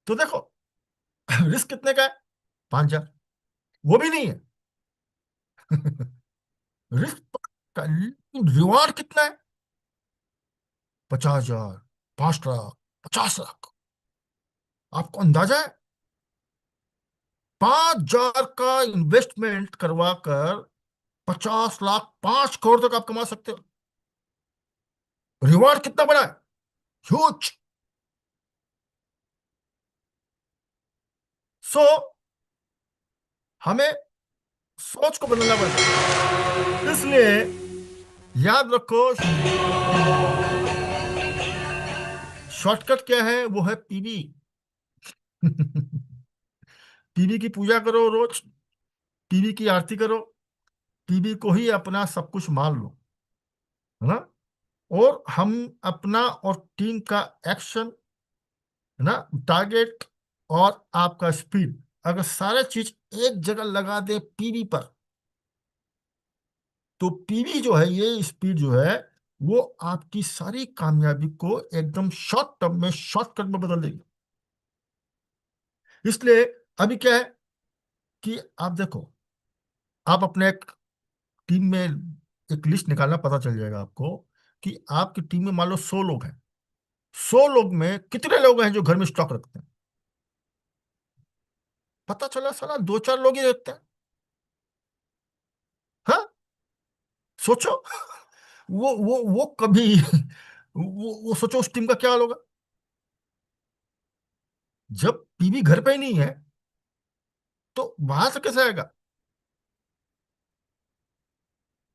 तो देखो, रिस्क कितने का है? 5 हजार। वो भी नहीं है। रिस्क का रिवार्ड कितना है? 50 हजार, 5 लाख, 50 लाख। आपको अंदाजा है? 5 हजार का इन्वेस्टमेंट करवा कर 50 लाख, 5 करोड़ तक आप कमा सकते हो। रिवार्ड कितना बड़ा है? ह्यूज। सो हमें सोच को बदलना पड़ेगा। इसलिए याद रखो, शॉर्टकट क्या है? वो है पीबी। पीबी की पूजा करो रोज, पीबी की आरती करो, पीबी को ही अपना सब कुछ मान लो, है ना? और हम अपना और टीम का एक्शन, है ना, टारगेट और आपका स्पीड, अगर सारे चीज एक जगह लगा दे पीबी पर, तो पीबी जो है, ये स्पीड जो है, वो आपकी सारी कामयाबी को एकदम शॉर्ट टर्म में, शॉर्टकट में बदल देगी। इसलिए अभी क्या है कि आप देखो, आप अपने एक टीम में एक लिस्ट निकालना, पता चल जाएगा आपको कि आपकी टीम में मान लो 100 लोग हैं। 100 लोग में कितने लोग हैं जो घर में स्टॉक रखते हैं? पता चला साला 2-4 लोग ही रखते हैं। हाँ, सोचो। वो कभी वो सोचो उस टीम का क्या हाल होगा जब पीबी घर पे ही नहीं है, तो वहां से कैसे आएगा?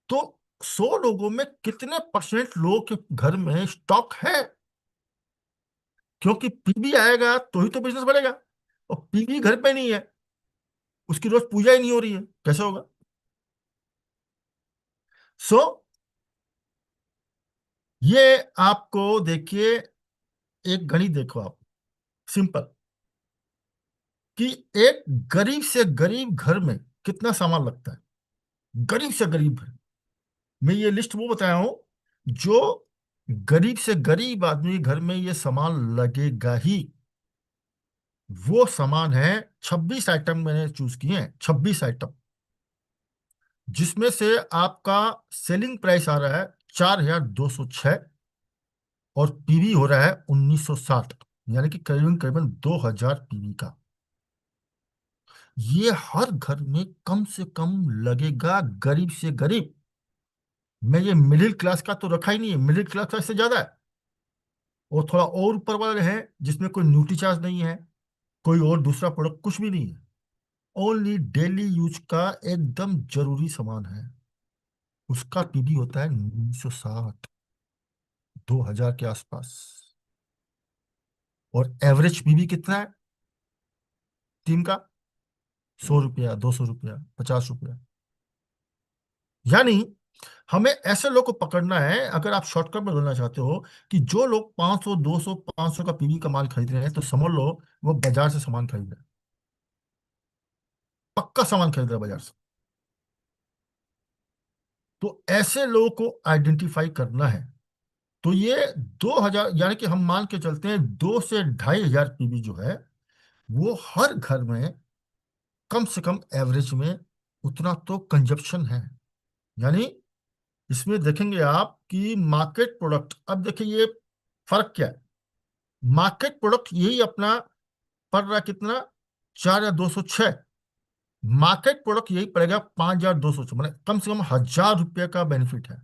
तो 100 लोगों में कितने परसेंट लोगों के घर में स्टॉक है? क्योंकि पीबी आएगा तो ही तो बिजनेस बढ़ेगा, और पीबी घर पे नहीं है, उसकी रोज पूजा ही नहीं हो रही है, कैसे होगा? सो ये आपको देखिए, एक गणित देखो आप, सिंपल। कि एक गरीब से गरीब घर में कितना सामान लगता है। गरीब से गरीब घर, मैं ये लिस्ट वो बताया हूं जो गरीब से गरीब आदमी घर में ये सामान लगेगा ही। वो सामान है 26 आइटम मैंने चूज किए हैं, 26 आइटम, जिसमें से आपका सेलिंग प्राइस आ रहा है 4206 और पीवी हो रहा है 1960, यानी कि करीबन करीबन 2000 पीवी का। ये हर घर में कम से कम लगेगा, गरीब से गरीब। मैं ये मिडिल क्लास का तो रखा ही नहीं है, मिडिल क्लास का इससे ज्यादा है। और थोड़ा और ऊपर वाले हैं जिसमें कोई न्यूट्री चार्ज नहीं है, कोई और दूसरा प्रोडक्ट कुछ भी नहीं है, ओनली डेली यूज का एकदम जरूरी सामान है। उसका पीवी होता है 1960, 2000 के आसपास। और एवरेज पीवी कितना है टीम का? 100 रुपया, 200 रुपया, 50 रुपया। यानी हमें ऐसे लोग को पकड़ना है, अगर आप शॉर्टकट में बोलना चाहते हो, कि जो लोग 500, 200, 500 का पीवी का माल खरीद रहे हैं, तो समझ लो वो बाजार से सामान खरीद रहे हैं, पक्का सामान खरीद रहे हैं बाजार से। तो ऐसे लोगों को आइडेंटिफाई करना है। तो ये 2000, यानी कि हम मान के चलते हैं 2 से 2500 पीवी जो है, वो हर घर में कम से कम एवरेज में उतना तो कंजप्शन है। यानी इसमें देखेंगे आप कि मार्केट प्रोडक्ट, अब देखिए ये फर्क क्या है। मार्केट प्रोडक्ट यही अपना पड़ रहा है कितना, 4206। मार्केट प्रोडक्ट यही पड़ेगा 5206, मतलब कम से कम 1000 रुपये का बेनिफिट है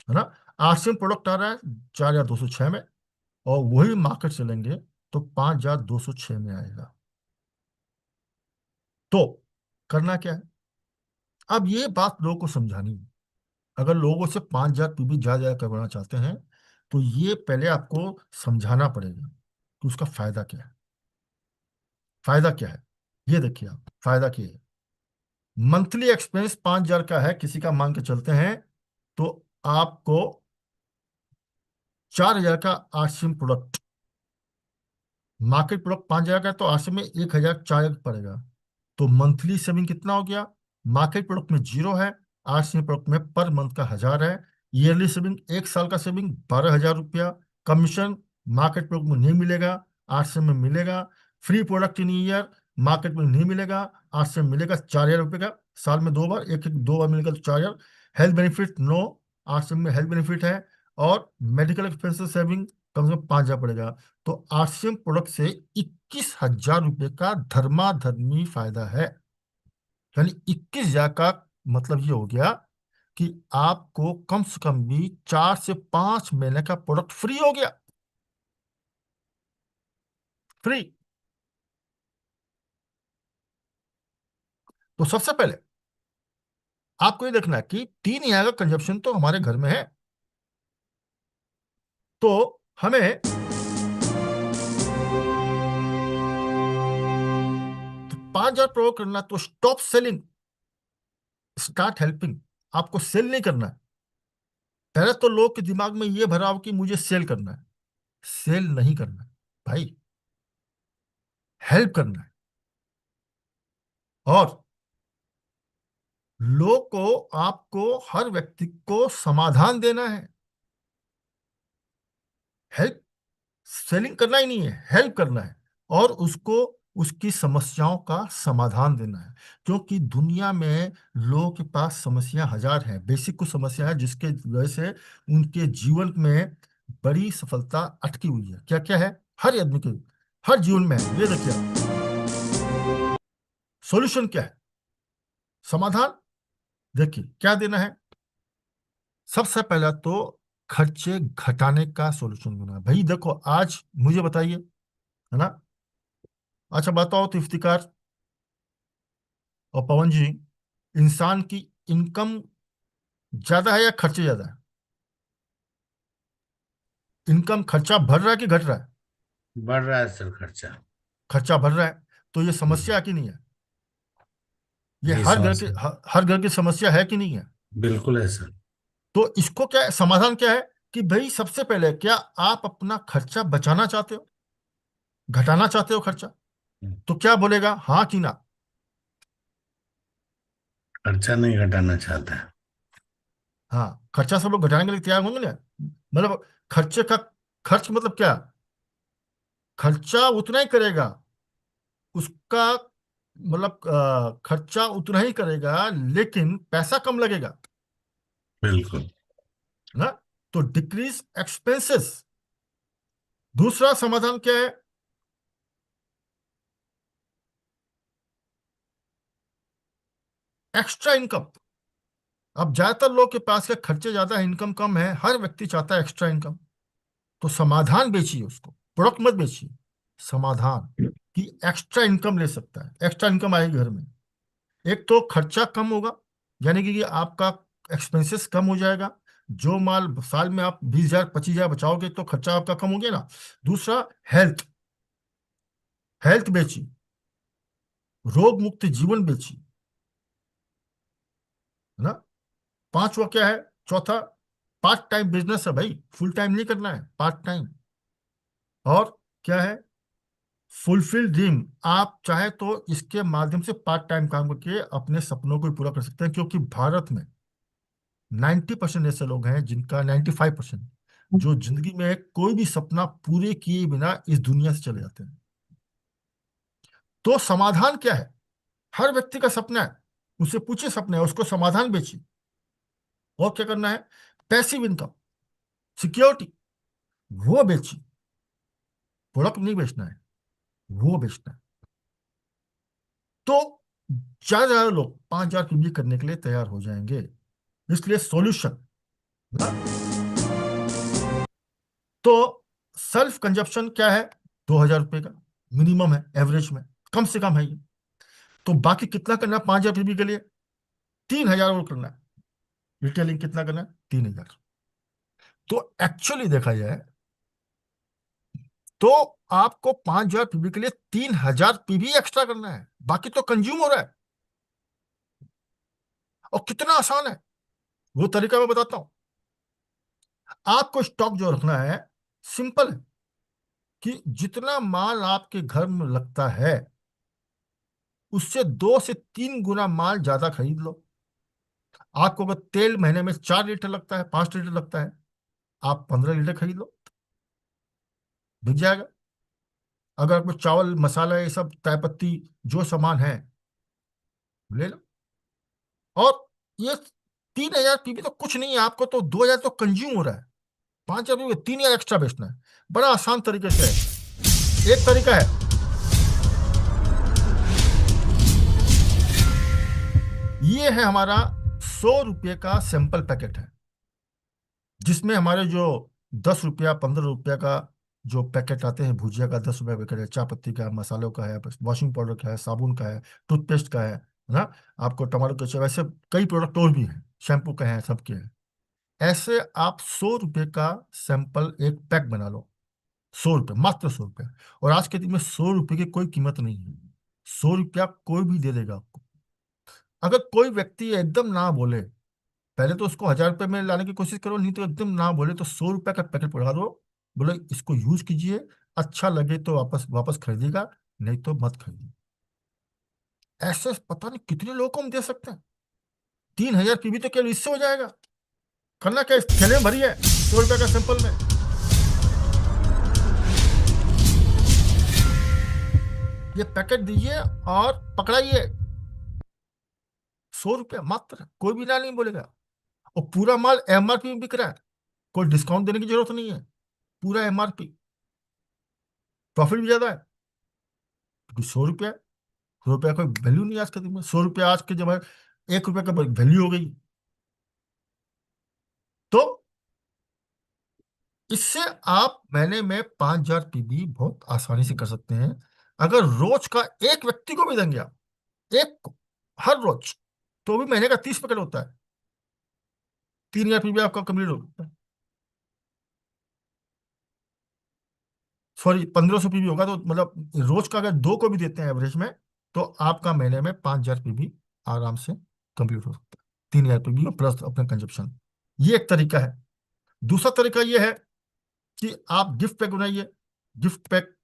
ना। आरसीएम प्रोडक्ट आ रहा है 4206 में, और वही मार्केट से लेंगे तो 5206 में आएगा। तो करना क्या है, अब ये बात लोगों को समझानी है। अगर लोगों से 5000 पीबी ज्यादा करवाना चाहते हैं, तो ये पहले आपको समझाना पड़ेगा कि उसका फायदा क्या है। फायदा क्या है, ये देखिए आप, फायदा क्या है। मंथली एक्सपेंस 5000 का है किसी का, मान के चलते हैं, तो आपको 4000 का आरसीएम प्रोडक्ट, मार्केट प्रोडक्ट 5000 का है, तो आरसीएम में 1004 पड़ेगा। तो मंथली सेविंग कितना हो गया? मार्केट प्रोडक्ट में 0 है, आरसीएम प्रोडक्ट में पर मंथ का 1000 है। ईयरली सेविंग, 1 साल का सेविंग 12000 रुपया। कमीशन मार्केट प्रोडक्ट में नहीं मिलेगा, आरसीएम में मिलेगा। Free product in year, market में नहीं मिलेगा, आरसीएम मिलेगा 4000 रुपये का। साल में 2 बार, एक एक 2 बार मिलेगा तो 4000। हेल्थ बेनिफिट नो, आरसीएम में हेल्थ बेनिफिट है। और मेडिकल एक्सपेंसेस सेविंग कम से कम 5000 पड़ेगा। तो आरसीएम प्रोडक्ट से 21000 रुपये का धर्माधर्मी फायदा है। यानी 21000 का मतलब ये हो गया कि आपको कम से कम भी 4 से 5 महीने का प्रोडक्ट फ्री हो गया, फ्री। तो सबसे पहले आपको ये देखना है कि 3000 का कंजप्शन तो हमारे घर में है, तो हमें तो 5000 प्रयोग करना, तो स्टॉप सेलिंग, स्टार्ट हेल्पिंग। आपको सेल नहीं करना है। पहले तो लोग के दिमाग में ये भरा हो कि मुझे सेल करना है। सेल नहीं करना है भाई, हेल्प करना है। और लोग को, आपको, हर व्यक्ति को समाधान देना है। हेल्प, सेलिंग करना ही नहीं है, हेल्प करना है। और उसको उसकी समस्याओं का समाधान देना है। क्योंकि दुनिया में लोगों के पास समस्या हजार हैं, बेसिक कुछ समस्या है जिसके वजह से उनके जीवन में बड़ी सफलता अटकी हुई है। क्या क्या है? हर आदमी के हर जीवन में है। ये देखिए आप, सॉल्यूशन क्या है, समाधान। देखिए क्या देना है। सबसे पहला तो खर्चे घटाने का सॉल्यूशन देना है। भाई देखो, आज मुझे बताइए, है ना, अच्छा बताओ तो इफ्तिकार और पवन जी, इंसान की इनकम ज्यादा है या खर्चे ज्यादा है? इनकम, खर्चा बढ़ रहा है कि घट रहा है? बढ़ रहा है सर खर्चा। खर्चा बढ़ रहा है। तो ये हम्म, समस्या है कि नहीं है? ये जी हर घर समझ की गए। हर घर की समस्या है कि नहीं है? बिल्कुल है सर। तो इसको क्या समाधान क्या है, कि भाई सबसे पहले क्या आप अपना खर्चा बचाना चाहते हो, घटाना चाहते हो खर्चा? तो क्या बोलेगा, हाँ कि ना? खर्चा नहीं घटाना चाहता है। हाँ, खर्चा सब लोग घटाने के लिए तैयार होंगे ना। मतलब खर्चे का, खर्च मतलब क्या? खर्चा उतना ही करेगा उसका, मतलब खर्चा उतना ही करेगा लेकिन पैसा कम लगेगा बिल्कुल। ना। तो डिक्रीज एक्सपेंसेस। दूसरा समाधान क्या है? Extra income. अब ज्यादातर लोग के पास के खर्चे ज्यादा है, इनकम कम है, हर व्यक्ति चाहता है एक्स्ट्रा इनकम। तो समाधान बेचिए उसको, प्रोडक्ट मत बेचिए, समाधान कि एक्स्ट्रा इनकम ले सकता है, एक्स्ट्रा इनकम आएगी घर में। एक तो खर्चा कम होगा, यानी कि आपका एक्सपेंसेस कम हो जाएगा। जो माल साल में आप 20,000 25,000 बचाओगे तो खर्चा आपका कम हो गया ना। दूसरा, हेल्थ। हेल्थ बेची, रोग मुक्त जीवन बेची, है ना। पांचवा क्या है? चौथा, पार्ट टाइम बिजनेस है भाई, फुल टाइम नहीं करना है, पार्ट टाइम। और क्या है? Fulfil dream. आप चाहे तो इसके माध्यम से पार्ट टाइम काम करके अपने सपनों को भी पूरा कर सकते हैं, क्योंकि भारत में 90% ऐसे लोग हैं जिनका, 95% जो जिंदगी में कोई भी सपना पूरे किए बिना इस दुनिया से चले जाते हैं। तो समाधान क्या है? हर व्यक्ति का सपना है, उससे पूछिए सपना है, उसको समाधान बेचिए। और क्या करना है? पैसिव इनकम, सिक्योरिटी, वो बेचिए। प्रोडक्ट नहीं बेचना है, वो बेचना है। तो ज्यादा से ज्यादा लोग 5,000 की करने के लिए तैयार हो जाएंगे। इसलिए सॉल्यूशन ना, तो सेल्फ कंजप्शन क्या है? 2,000 रुपये का मिनिमम है, एवरेज में कम से कम है ये। तो बाकी कितना करना है 5,000 पीबी के लिए? 3,000 और करना है। रिटेलिंग कितना करना है? 3,000। तो एक्चुअली देखा जाए तो आपको 5,000 पीबी के लिए 3,000 पीबी एक्स्ट्रा करना है, बाकी तो कंज्यूम हो रहा है। और कितना आसान है, वो तरीका मैं बताता हूं। आपको स्टॉक जो रखना है, सिंपल है कि जितना माल आपके घर में लगता है उससे 2 से 3 गुना माल ज्यादा खरीद लो। आपको अगर तेल महीने में 4 लीटर लगता है, 5 लीटर लगता है, आप 15 लीटर खरीद लो, बिक जाएगा। अगर आपको चावल मसाला ये सब चाय पत्ती जो सामान है ले लो। और ये 3,000 पीबी तो कुछ नहीं है, आपको तो 2,000 तो कंज्यूम हो रहा है। 5,000 पीबी 3,000 एक्स्ट्रा बेचना है, बड़ा आसान तरीके से है। एक तरीका है, ये है हमारा 100 रुपये का सैंपल पैकेट है, जिसमें हमारे जो 10 रुपया 15 रुपया का जो पैकेट आते हैं, भुजिया का 10 रुपया पैकेट है, चाय पत्ती का, मसालों का है, वॉशिंग पाउडर का है, साबुन का है, टूथपेस्ट का है ना। आपको टमाटो केचप, वैसे कई प्रोडक्ट और भी हैं, शैम्पू का है, सबके हैं। ऐसे आप 100 रुपये का सैंपल एक पैक बना लो। 100 रुपये, मात्र 100 रुपये। और आज के दिन में 100 रुपये की कोई कीमत नहीं है, 100 रुपया कोई भी दे देगा आपको। अगर कोई व्यक्ति एकदम ना बोले, पहले तो उसको 1,000 रुपये में लाने की कोशिश करो, नहीं तो एकदम ना बोले तो 100 रुपये का पैकेट पकड़ा दो। बोलो इसको यूज कीजिए, अच्छा लगे तो वापस वापस खरीदेगा, नहीं तो मत खरीदिए। ऐसे पता नहीं कितने लोगों को हम दे सकते हैं। 3,000 पीबी तो केवल इससे हो जाएगा। करना क्या, इस थैले में भरी है 100 रुपये का सैंपल में, ये पैकेट दीजिए और पकड़ाइए। 100 रुपया मात्र, कोई भी ना नहीं बोलेगा। और पूरा माल एमआरपी में बिक रहा है, कोई डिस्काउंट देने की जरूरत नहीं है, पूरा एमआरपी। प्रॉफिट भी ज्यादा है, क्योंकि 100 रुपया, 100 रुपया कोई वैल्यू नहीं आज के दिन में। 100 रुपया आज के जब 1 रुपया का वैल्यू हो गई। तो इससे आप महीने में 5,000 पीबी बहुत आसानी से कर सकते हैं। अगर रोज का एक व्यक्ति को भी देंगे आप, एक को, हर रोज, तो भी महीने का 30 पैकेट होता है। 3,000 पीबी आपका कंप्लीट होता है। सॉरी, 1,500 पीबी होगा, तो मतलब रोज का अगर दो को भी देते हैं एवरेज में, तो आपका महीने में 5,000 पीबी आराम से कंप्लीट हो सकता है। 3,000 पीबी प्लस अपना कंजप्शन, ये एक तरीका है। दूसरा तरीका ये है कि आप गिफ्ट पैक बनाइए। गिफ्ट पैक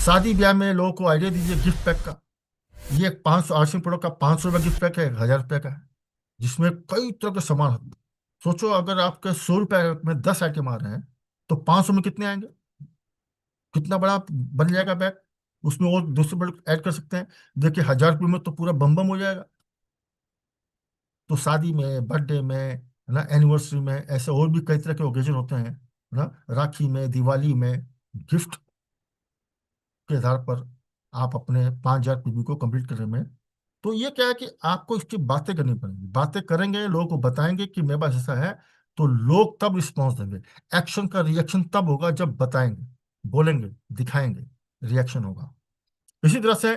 शादी ब्याह में लोगों को आइडिया दीजिए गिफ्ट पैक का। ये 500 आरसी प्रोडक्ट का 500 रुपये गिफ्ट पैक है, 1000 रुपये का है, जिसमें कई तरह के सामान होते हैं। सोचो अगर आपके 100 रुपये में 10 आइटम आ रहे हैं तो 500 में कितने आएंगे? कितना बड़ा बन जाएगा बैग। उसमें और दूसरे प्रोडक्ट ऐड कर सकते हैं। देखिए 1000 रुपये में तो पूरा बम बम हो जाएगा। तो शादी में, बर्थडे में, है ना, एनिवर्सरी में, ऐसे और भी कई तरह के ओकेजन होते हैं, है ना, राखी में, दिवाली में, गिफ्ट के आधार पर आप अपने 5,000 पीबी को कंप्लीट करने में। तो ये क्या है कि आपको इसकी बातें करनी पड़ेंगी। बातें करेंगे, लोगों को बताएंगे कि मेरे पास ऐसा है, तो लोग तब रिस्पॉन्स देंगे। एक्शन का रिएक्शन तब होगा जब बताएंगे, बोलेंगे, दिखाएंगे, रिएक्शन होगा। इसी तरह से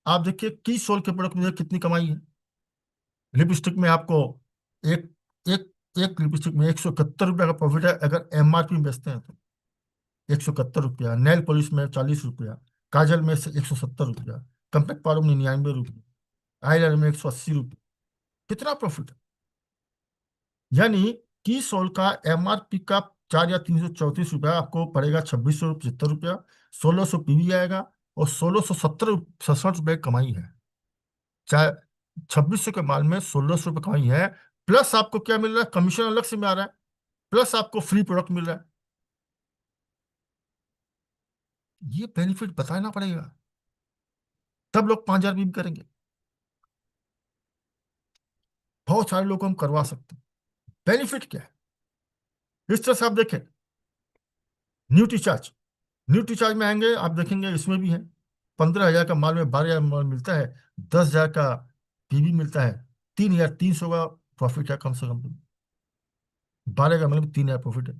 आप देखिए की सोल के प्रोडक्ट में कितनी कमाई है। लिपस्टिक में आपको एक एक एक लिपस्टिक में 171 रुपये का प्रॉफिट है अगर एमआरपी में बेचते हैं तो। 171 रुपया। नेल पॉलिश में 40 रुपया। काजल में से 170 रुपया। कम्पैक्ट पाउडर में 99 रुपये। आईलाइनर में 180 रुपये। कितना प्रॉफिट है। यानी की सोल का एमआरपी का 4 या 334 रुपया आपको पड़ेगा 2675 रुपया। 1600 पीवी आएगा और 1670 67 रुपये कमाई है। चाहे 2600 के माल में 1600 रुपये कमाई है। प्लस आपको क्या मिल रहा है? कमीशन अलग से में आ रहा है। प्लस आपको फ्री प्रोडक्ट मिल रहा है। ये बेनिफिट बताना पड़ेगा, तब लोग 5,000 भी करेंगे। बहुत सारे लोग को हम करवा सकते हैं। बेनिफिट क्या है? इस तरह से आप देखें न्यूट्री चार्ज। न्यूट्री चार्ज में आएंगे, आप देखेंगे इसमें भी है। 15,000 का माल में 12,000 माल मिलता है। 10,000 का पीवी मिलता है। 3,300 का प्रॉफिट है कम से कम। 12 का मतलब 3,000 प्रॉफिट है।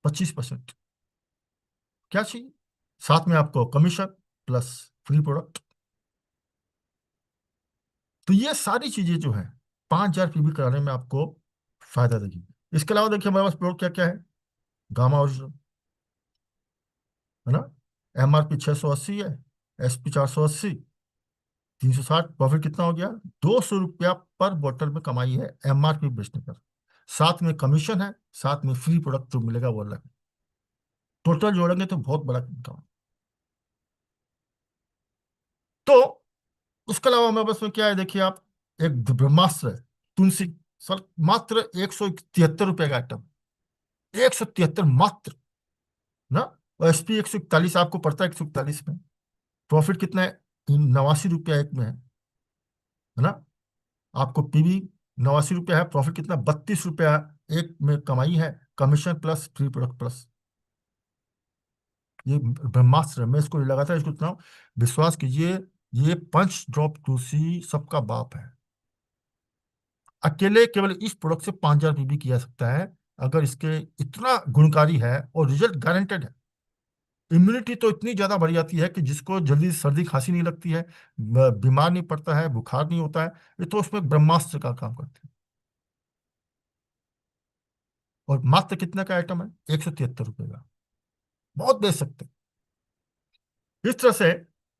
25%। क्या चाहिए? साथ में आपको कमीशन प्लस फ्री प्रोडक्ट। तो ये सारी चीजें जो है 5,000 पीवी कराने में आपको फायदा देगी। इसके अलावा देखिए हमारे पास प्रोडक्ट क्या क्या है। गामा ओरिजिनल, है ना, एमआरपी 680 है, एसपी 480, 360। प्रॉफिट कितना हो गया? 200 रुपया पर बोतल में कमाई है एमआरपी बेचने पर। साथ में कमीशन है, साथ में फ्री प्रोडक्ट जो मिलेगा वो अलग है। टोटल जोड़ेंगे तो बहुत बड़ा इनकम। तो उसके अलावा हमारे पास में क्या है देखिए आप। एक ब्रह्मास्त्र है, तुलसी। सर मात्र 173 रुपये का आइटम। 173 मात्र ना। और एसपी 141 आपको पड़ता है 141 में। प्रॉफिट कितना है? 89 रुपया एक में है ना। आपको पीवी 89 रुपया है। प्रॉफिट कितना? 32 रुपया एक में कमाई है। Commission plus free product plus. ये ब्रह्मास्त्र है। मैं इसको लगातार इसको इतना विश्वास कीजिए, ये पंच ड्रॉप तुलसी सबका बाप है। अकेले केवल इस प्रोडक्ट से 5,000 पीवी किया सकता है अगर इसके इतना गुणकारी है और रिजल्ट गारंटेड है। इम्यूनिटी तो इतनी ज्यादा बढ़ जाती है कि जिसको जल्दी सर्दी खांसी नहीं लगती है, बीमार नहीं पड़ता है, बुखार नहीं होता है, ये तो उसमें ब्रह्मास्त्र का काम करते हैं। और मात्र कितने का आइटम है? 173 रुपये का। बहुत बेच सकते हैं। इस तरह से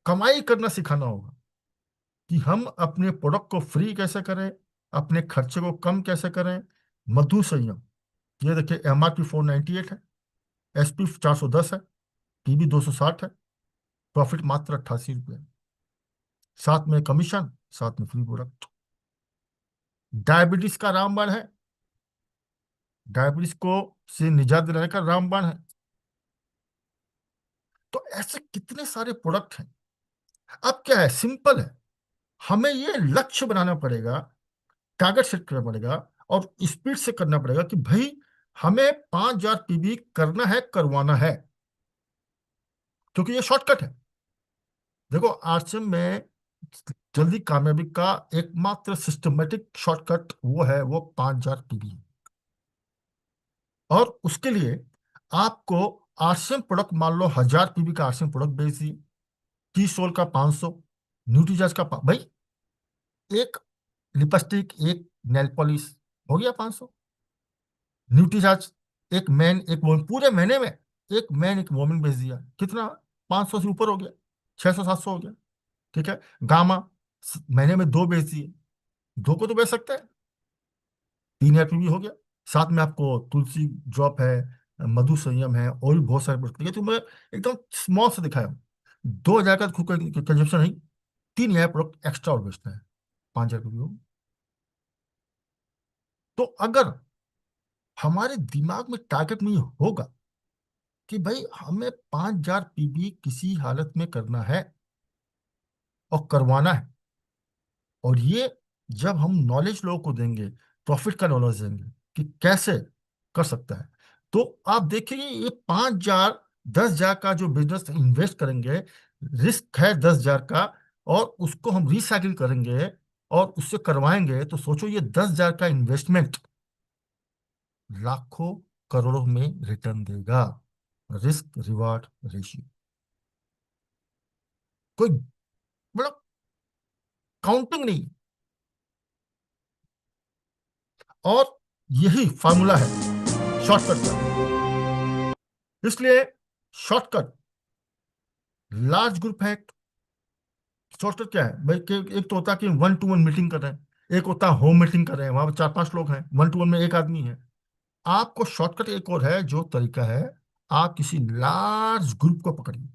कमाई करना सिखाना होगा कि हम अपने प्रोडक्ट को फ्री कैसे करें, अपने खर्चे को कम कैसे करें। मधु संयम, ये देखिए एमआरपी 498 है, एसपी 410 है, पीबी 260 है, प्रॉफिट मात्र 88 रुपये। साथ में कमीशन, साथ में फ्री प्रोडक्ट। डायबिटीज का रामबाण है। डायबिटीज को से निजात दिलाने का रामबाण है। तो ऐसे कितने सारे प्रोडक्ट हैं। अब क्या है? सिंपल है। हमें ये लक्ष्य बनाना पड़ेगा, टारगेट सेट करना पड़ेगा और स्पीड से करना पड़ेगा कि भाई हमें 5,000 पीबी करना है, करवाना है, क्योंकि ये शॉर्टकट है। देखो आरसीएम में जल्दी कामयाबी का एकमात्र सिस्टमेटिक शॉर्टकट वो है, वो 5,000 पीबी। और उसके लिए आपको आरसीएम प्रोडक्ट, मान लो 1,000 पीबी का आरसीएम प्रोडक्ट बेच दिए, टी सोल का 500, न्यूट्रीजाज का भाई एक लिपस्टिक, एक नेल पॉलिश, हो गया 500। न्यूट्रीचार्ज एक मैन एक वोमेन, पूरे महीने में एक मैन एक वोमेन बेच दिया, कितना? 500 से ऊपर हो गया, 600 700 हो गया। ठीक है। गामा महीने में दो बेच दिए, दो को तो बेच सकते हैं, 3,000 भी हो गया। साथ में आपको तुलसी ड्रॉप है, मधु संयम है, और भी बहुत सारे प्रोडक्ट। तो मैं एकदम स्मॉल से दिखाया हूँ। 2,000 का खुद का कंजप्शन नहीं, 3,000 प्रोडक्ट एक्स्ट्रा और बेचते हैं 5,000 का भी। तो अगर हमारे दिमाग में टारगेट में ये होगा कि भाई हमें 5,000 पीबी किसी हालत में करना है और करवाना है, और ये जब हम नॉलेज लोगों को देंगे, प्रॉफिट का नॉलेज देंगे कि कैसे कर सकता है, तो आप देखेंगे ये 5,000 10,000 का जो बिजनेस इन्वेस्ट करेंगे, रिस्क है 10,000 का, और उसको हम रिसाइकिल करेंगे और उससे करवाएंगे, तो सोचो ये 10,000 का इन्वेस्टमेंट लाखों करोड़ों में रिटर्न देगा। रिस्क रिवार्ड रेशियो कोई मतलब काउंटिंग नहीं। और यही फार्मूला है शॉर्टकट का। इसलिए शॉर्टकट, लार्ज ग्रुप है। शॉर्टकट क्या है भाई? एक तो होता है कि 1-to-1 मीटिंग कर रहे हैं, एक होता है होम मीटिंग कर रहे हैं, वहां पर 4-5 लोग हैं, 1-to-1 में एक आदमी है। आपको शॉर्टकट एक और है, जो तरीका है, आप किसी लार्ज ग्रुप को पकड़िए,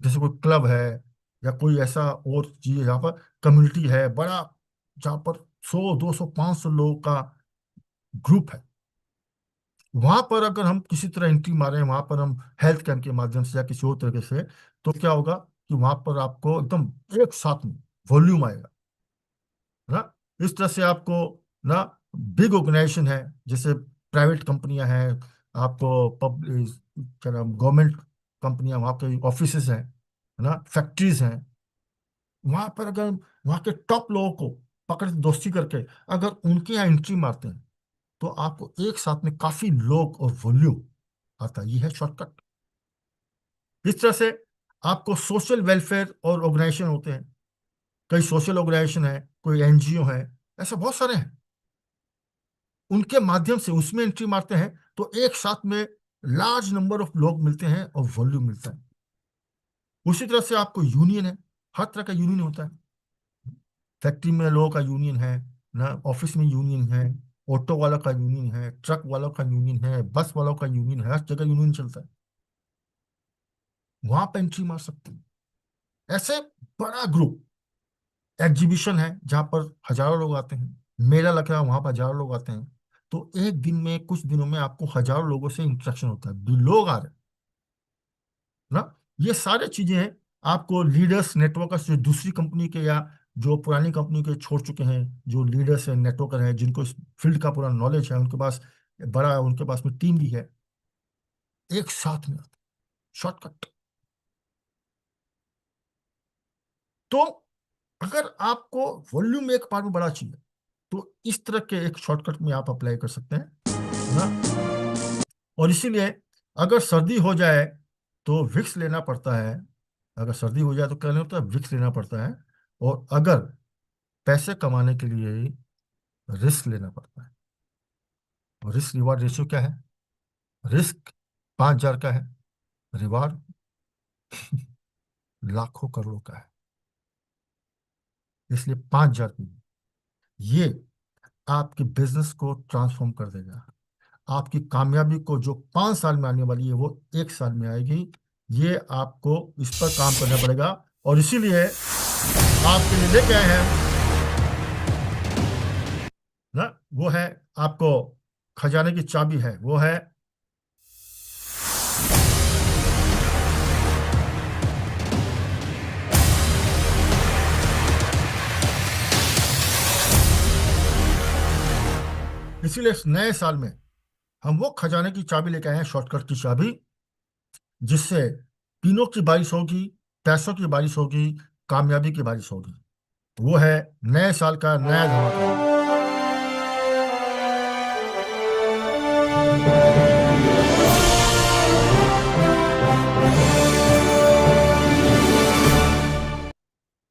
जैसे कोई क्लब है या कोई ऐसा और चीज है जहाँ पर कम्युनिटी है बड़ा, जहाँ पर 100, 200, 500 लोगों का ग्रुप है। वहां पर अगर हम किसी तरह एंट्री मारें, वहां पर हम हेल्थ कैंप के माध्यम से या किसी और तरीके से, तो क्या होगा कि वहां पर आपको एकदम एक साथ में वॉल्यूम आएगा ना। इस तरह से आपको ना, बिग ऑर्गेनाइजेशन है, जैसे प्राइवेट कंपनियां हैं, आपको पब्लिक क्या नाम, गवर्नमेंट कंपनियां, वहां पे ऑफिसेज हैं ना, फैक्ट्रीज हैं, वहां पर अगर वहां के टॉप लोगों को पकड़ के दोस्ती करके अगर उनके यहाँ एंट्री मारते हैं, तो आपको एक साथ में काफी लोग और वॉल्यूम आता है। ये है शॉर्टकट। इस तरह से आपको सोशल वेलफेयर और ऑर्गेनाइजेशन होते हैं, कई सोशल ऑर्गेनाइजेशन है, कोई एनजीओ है, ऐसे बहुत सारे हैं, उनके माध्यम से उसमें एंट्री मारते हैं, तो एक साथ में लार्ज नंबर ऑफ लोग मिलते हैं और वॉल्यूम मिलता है। उसी तरह से आपको यूनियन है, हर तरह का यूनियन होता है। फैक्ट्री में लोगों का यूनियन है ना, ऑफिस में यूनियन है, ऑटो वालों का यूनियन है, ट्रक वालों का यूनियन है, बस वालों का यूनियन है, हर जगह यूनियन चलता है, वहां पर एंट्री मार सकते हैं। ऐसे बड़ा ग्रुप, एग्जीबिशन है जहां पर हजारों लोग आते हैं, मेला लग रहा है वहां पर हजारों लोग आते हैं, तो एक दिन में, कुछ दिनों में आपको हजारों लोगों से इंटरेक्शन होता है, भी लोग आ रहे हैं ना। ये सारे चीजें हैं। आपको लीडर्स नेटवर्कर्स, जो दूसरी कंपनी के या जो पुरानी कंपनी के छोड़ चुके हैं, जो लीडर्स हैं, नेटवर्कर हैं, जिनको इस फील्ड का पूरा नॉलेज है, उनके पास बड़ा, उनके पास में टीम भी है, एक साथ में आते, शॉर्टकट। तो अगर आपको वॉल्यूम एक बार में बड़ा चाहिए, तो इस तरह के एक शॉर्टकट में आप अप्लाई कर सकते हैं ना। और इसीलिए अगर सर्दी हो जाए तो विक्स लेना पड़ता है, अगर सर्दी हो जाए तो क्या लेना होता है, विक्स लेना पड़ता है। और अगर पैसे कमाने के लिए रिस्क लेना पड़ता है। और रिस्क रिवार्ड रेशियो क्या है? रिस्क 5,000 का है, रिवार्ड लाखों करोड़ों का है। इसलिए 5,000 की ये आपके बिजनेस को ट्रांसफॉर्म कर देगा। आपकी कामयाबी को जो 5 साल में आने वाली है, वो 1 साल में आएगी। ये आपको इस पर काम करना पड़ेगा। और इसीलिए आपके लिए लेके आए हैं ना, वो है आपको खजाने की चाबी है, वो है इसीलिए इस नए साल में हम वो खजाने की चाबी लेके आए हैं, शॉर्टकट की चाबी, जिससे तीनों की बारिश होगी, पैसों की बारिश होगी, कामयाबी की बारिश होगी। वो है नए साल का नया धमाका।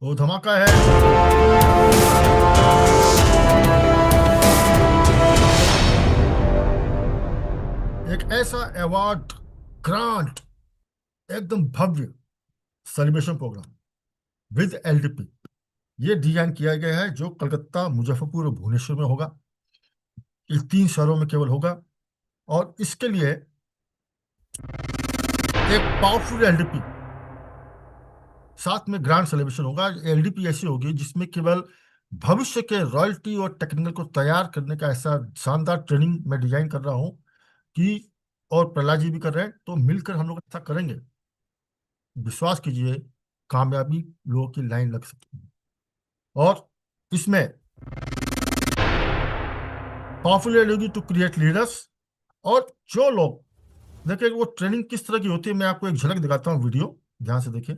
वो धमाका है एक ऐसा अवार्ड ग्रांट, एकदम भव्य सेलिब्रेशन प्रोग्राम विद एलडीपी, ये डिजाइन किया गया है, जो कलकत्ता, मुजफ्फरपुर और भुवनेश्वर में होगा। इन 3 शहरों में केवल होगा। और इसके लिए एक पावरफुल एलडीपी साथ में ग्रैंड सेलिब्रेशन होगा। एलडीपी ऐसी होगी जिसमें केवल भविष्य के रॉयल्टी और टेक्निकल को तैयार करने का ऐसा शानदार ट्रेनिंग मैं डिजाइन कर रहा हूं कि, और प्रहलाद जी भी कर रहे हैं, तो मिलकर हम लोग ऐसा करेंगे, विश्वास कीजिए कामयाबी लोगों की लाइन लग सकती है। और इसमें पावरफुल होगी टू क्रिएट लीडर्स। और जो लोग देखिए वो ट्रेनिंग किस तरह की होती है, मैं आपको एक झलक दिखाता हूँ, वीडियो ध्यान से देखिए।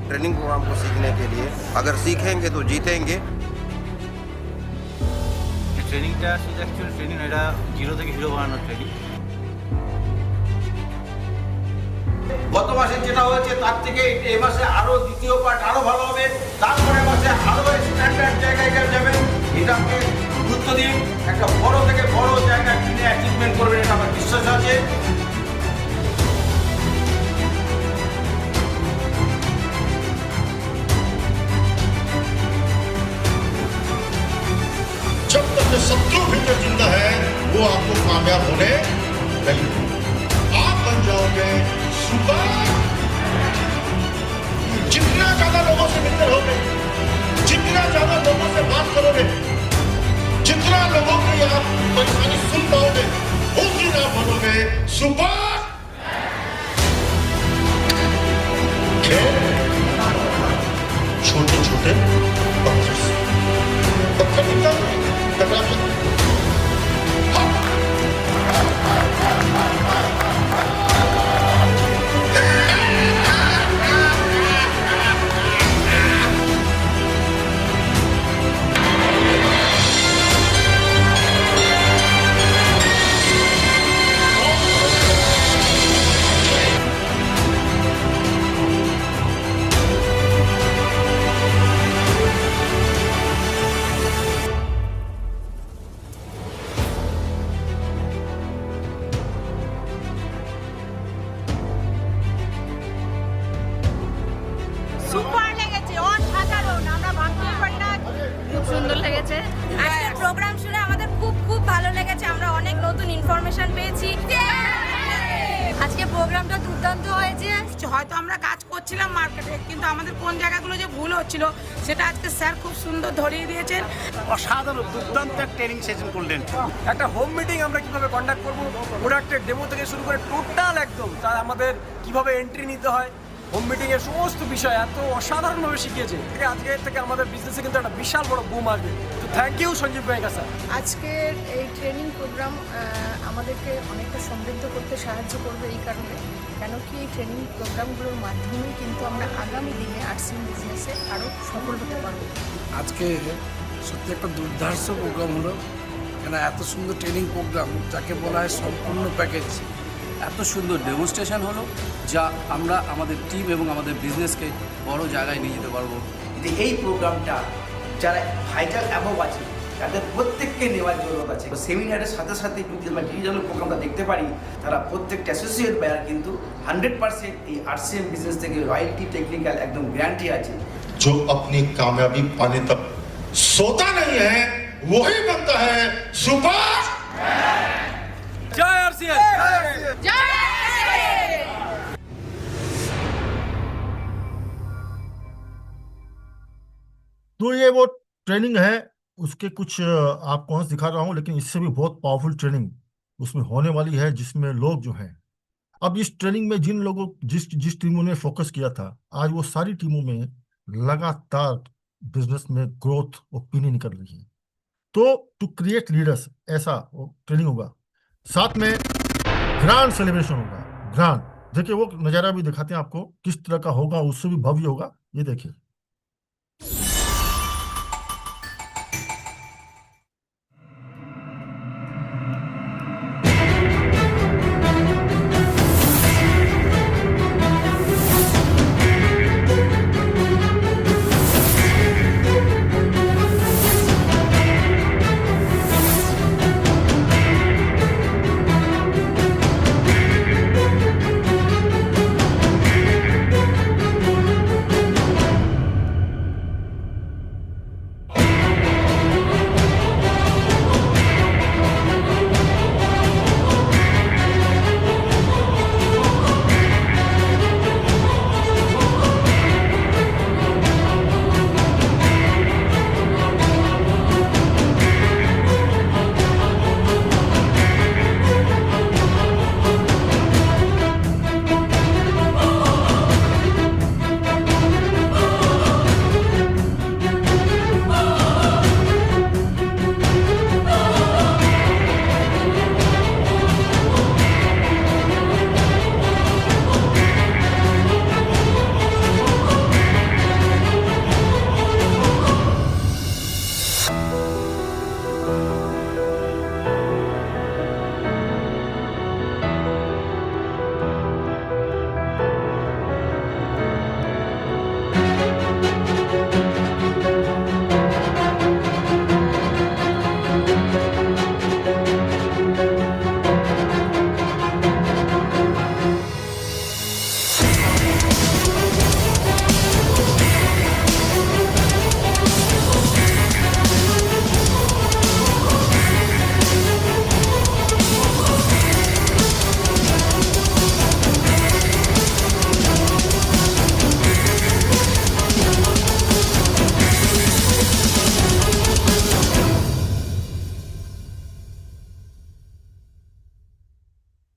ट्रेनिंग प्रोग्राम को सीखने के लिए अगर सीखेंगे तो जीतेंगे। ট্রেনিংটা শুধু অ্যাকচুয়ালি ট্রেনিং, এটা জিরো থেকে হিরো বানানোর ট্রেনিং। গত মাসে যেটা হয়েছে তার থেকে এই মাসে আরো দ্বিতীয় পার্ট আরো ভালো হবে, তারপরে মাসে আরো স্ট্যান্ডার্ড জায়গায় যাবেন। এটাকে গুরুত্ব দিন, একটা বড় থেকে বড় জায়গা কিনে অ্যাচিভমেন্ট করবেন, এটা আমার বিশ্বাস আছে। जब तक ये शत्रु भीतर जिंदा है वो आपको कामयाब होने नहीं देगा। आप बन जाओगे सुपर। जितना ज्यादा लोगों से मिलते रहोगे, जितना ज्यादा लोगों से बात करोगे, जितना लोगों की आप परेशानी सुन पाओगे, उस दिन आप बनोगे सुपर। खेल छोटे छोटे पत्थर से, पत्थर निकल टकरा के সুপার লেগেছে, অসাধারণ, আমরা ভাবতেই পারি না। খুব সুন্দর লেগেছে আজকের প্রোগ্রাম শুনে, আমাদের খুব খুব ভালো লেগেছে। আমরা অনেক নতুন ইনফরমেশন পেয়েছি। আজকে প্রোগ্রামটা দুর্দান্ত হয়েছে। হয়তো আমরা কাজ করছিলাম মার্কেটে, কিন্তু আমাদের কোন জায়গাগুলো যে ভুল হচ্ছিল সেটা আজকে স্যার খুব সুন্দর ধরিয়ে দিয়েছেন। অসাধারণ দুর্দান্ত একটা ট্রেনিং সেশন করলেন। একটা হোম মিটিং আমরা কিভাবে কন্ডাক্ট করবো, প্রোডাক্টের ডেমো থেকে শুরু করে টোটাল একদম তার আমাদের কিভাবে এন্ট্রি নিতে হয়, হোম মিটিং এর সমস্ত বিষয় এত অসাধারণভাবে শিখিয়েছে। আজকে থেকে আমাদের বিজনেসে কিন্তু একটা বিশাল বড় বুম আসবে। তো থ্যাংক ইউ সঞ্জীব ভাইকা স্যার। আজকের এই ট্রেনিং প্রোগ্রাম আমাদেরকে অনেকটা সমৃদ্ধ করতে সাহায্য করবে এই কারণে, কেন কি এই ট্রেনিং প্রোগ্রামগুলোর মাধ্যমেই কিন্তু আমরা আগামী দিনে আর্টসিং বিজনেসে আরও সফল হতে পারবো। আজকে সত্যি একটা দুর্ধর্ষ প্রোগ্রাম হলো, কেন এত সুন্দর ট্রেনিং প্রোগ্রাম যাকে বলা হয় সম্পূর্ণ প্যাকেজ, এত সুন্দর ডেমনস্ট্রেশন হলো যা আমরা আমাদের টিম এবং আমাদের বিজনেসকে বড় জায়গায় নিয়ে যেতে পারবো। এই প্রোগ্রামটা যারা ভাইটাল অ্যাবভ আছে তাদের প্রত্যেককে নেওয়ার জরুরত আছে। সেমিনারের সাথে সাথে যদি আমরা ডিজিটাল প্রোগ্রামটা দেখতে পারি, তারা প্রত্যেকটা অ্যাসোসিয়েট বায়ার কিন্তু 100% এই আরসিএম বিজনেস থেকে রয়্যালটি টেকনিক্যাল একদম গ্যারান্টি আছে। जो अपनी कामयाबी पाने तक सोता नहीं है वही बनता है सुपर। জয় আরসিএম। तो ये वो ट्रेनिंग है, उसके कुछ आपको अंश दिखा रहा हूँ, लेकिन इससे भी बहुत पावरफुल ट्रेनिंग उसमें होने वाली है, जिसमें लोग जो हैं, अब इस ट्रेनिंग में जिन लोगों जिस टीमों ने फोकस किया था, आज वो सारी टीमों में लगातार बिजनेस में ग्रोथ ओपिनियन निकल रही है। तो टू क्रिएट लीडर्स ऐसा वो ट्रेनिंग होगा, साथ में ग्रैंड सेलिब्रेशन होगा। ग्रैंड देखिए वो नज़ारा भी दिखाते हैं आपको किस तरह का होगा, उससे भी भव्य होगा। ये देखिए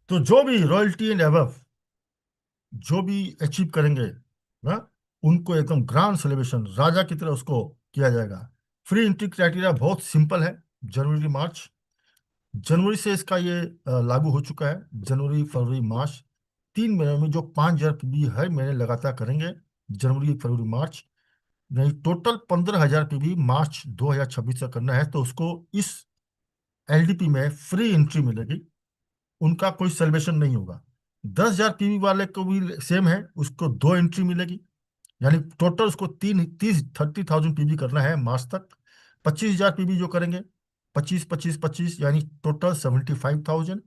तो जो भी रॉयल्टी एंड एबव जो भी अचीव करेंगे ना, उनको एकदम ग्रांड सेलिब्रेशन राजा की तरह उसको किया जाएगा। फ्री एंट्री क्राइटेरिया बहुत सिंपल है। जनवरी मार्च, जनवरी से इसका ये लागू हो चुका है। जनवरी फरवरी मार्च 3 महीने में जो 5,000 पीबी हर महीने लगातार करेंगे, जनवरी फरवरी मार्च, नहीं टोटल 15,000 पीबी मार्च 2026 तक करना है, तो उसको इस एलडीपी में फ्री एंट्री मिलेगी। उनका कोई सेलिब्रेशन नहीं होगा। 10,000 पीबी वाले को भी सेम है, उसको 2 एंट्री मिलेगी। यानी टोटल उसको 30,000 पीबी करना है मार्च तक। 25,000 पीबी जो करेंगे, 25 25 25, यानी टोटल 75,000,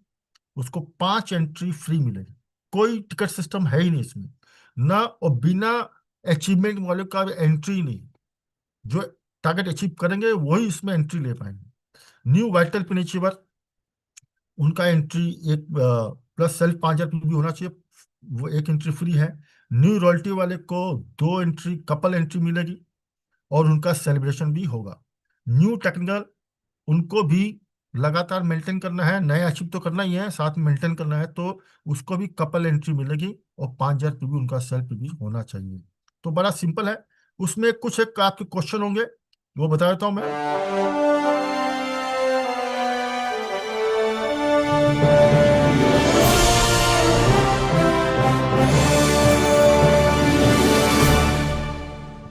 उसको 5 एंट्री फ्री मिलेगी। कोई टिकट सिस्टम है ही नहीं इसमें ना, और बिना अचीवमेंट वाले का एंट्री नहीं। जो टारगेट अचीव करेंगे वही इसमें एंट्री ले पाएंगे। न्यू वाइटल पिन अचीवर, उनका एंट्री एक प्लस सेल्फ 5,000 भी होना चाहिए, वो 1 एंट्री फ्री है। न्यू रॉयल्टी वाले को 2 एंट्री कपल एंट्री मिलेगी और उनका सेलिब्रेशन भी होगा। न्यू टेक्निकल, उनको भी लगातार मेंटेन करना है, नए अचीव तो करना ही है, साथ में मेंटेन करना है, तो उसको भी कपल एंट्री मिलेगी और 5,000 भी उनका सेल्फ भी होना चाहिए। तो बड़ा सिंपल है। उसमें कुछ एक आपके क्वेश्चन होंगे, वो बता देता हूं मैं।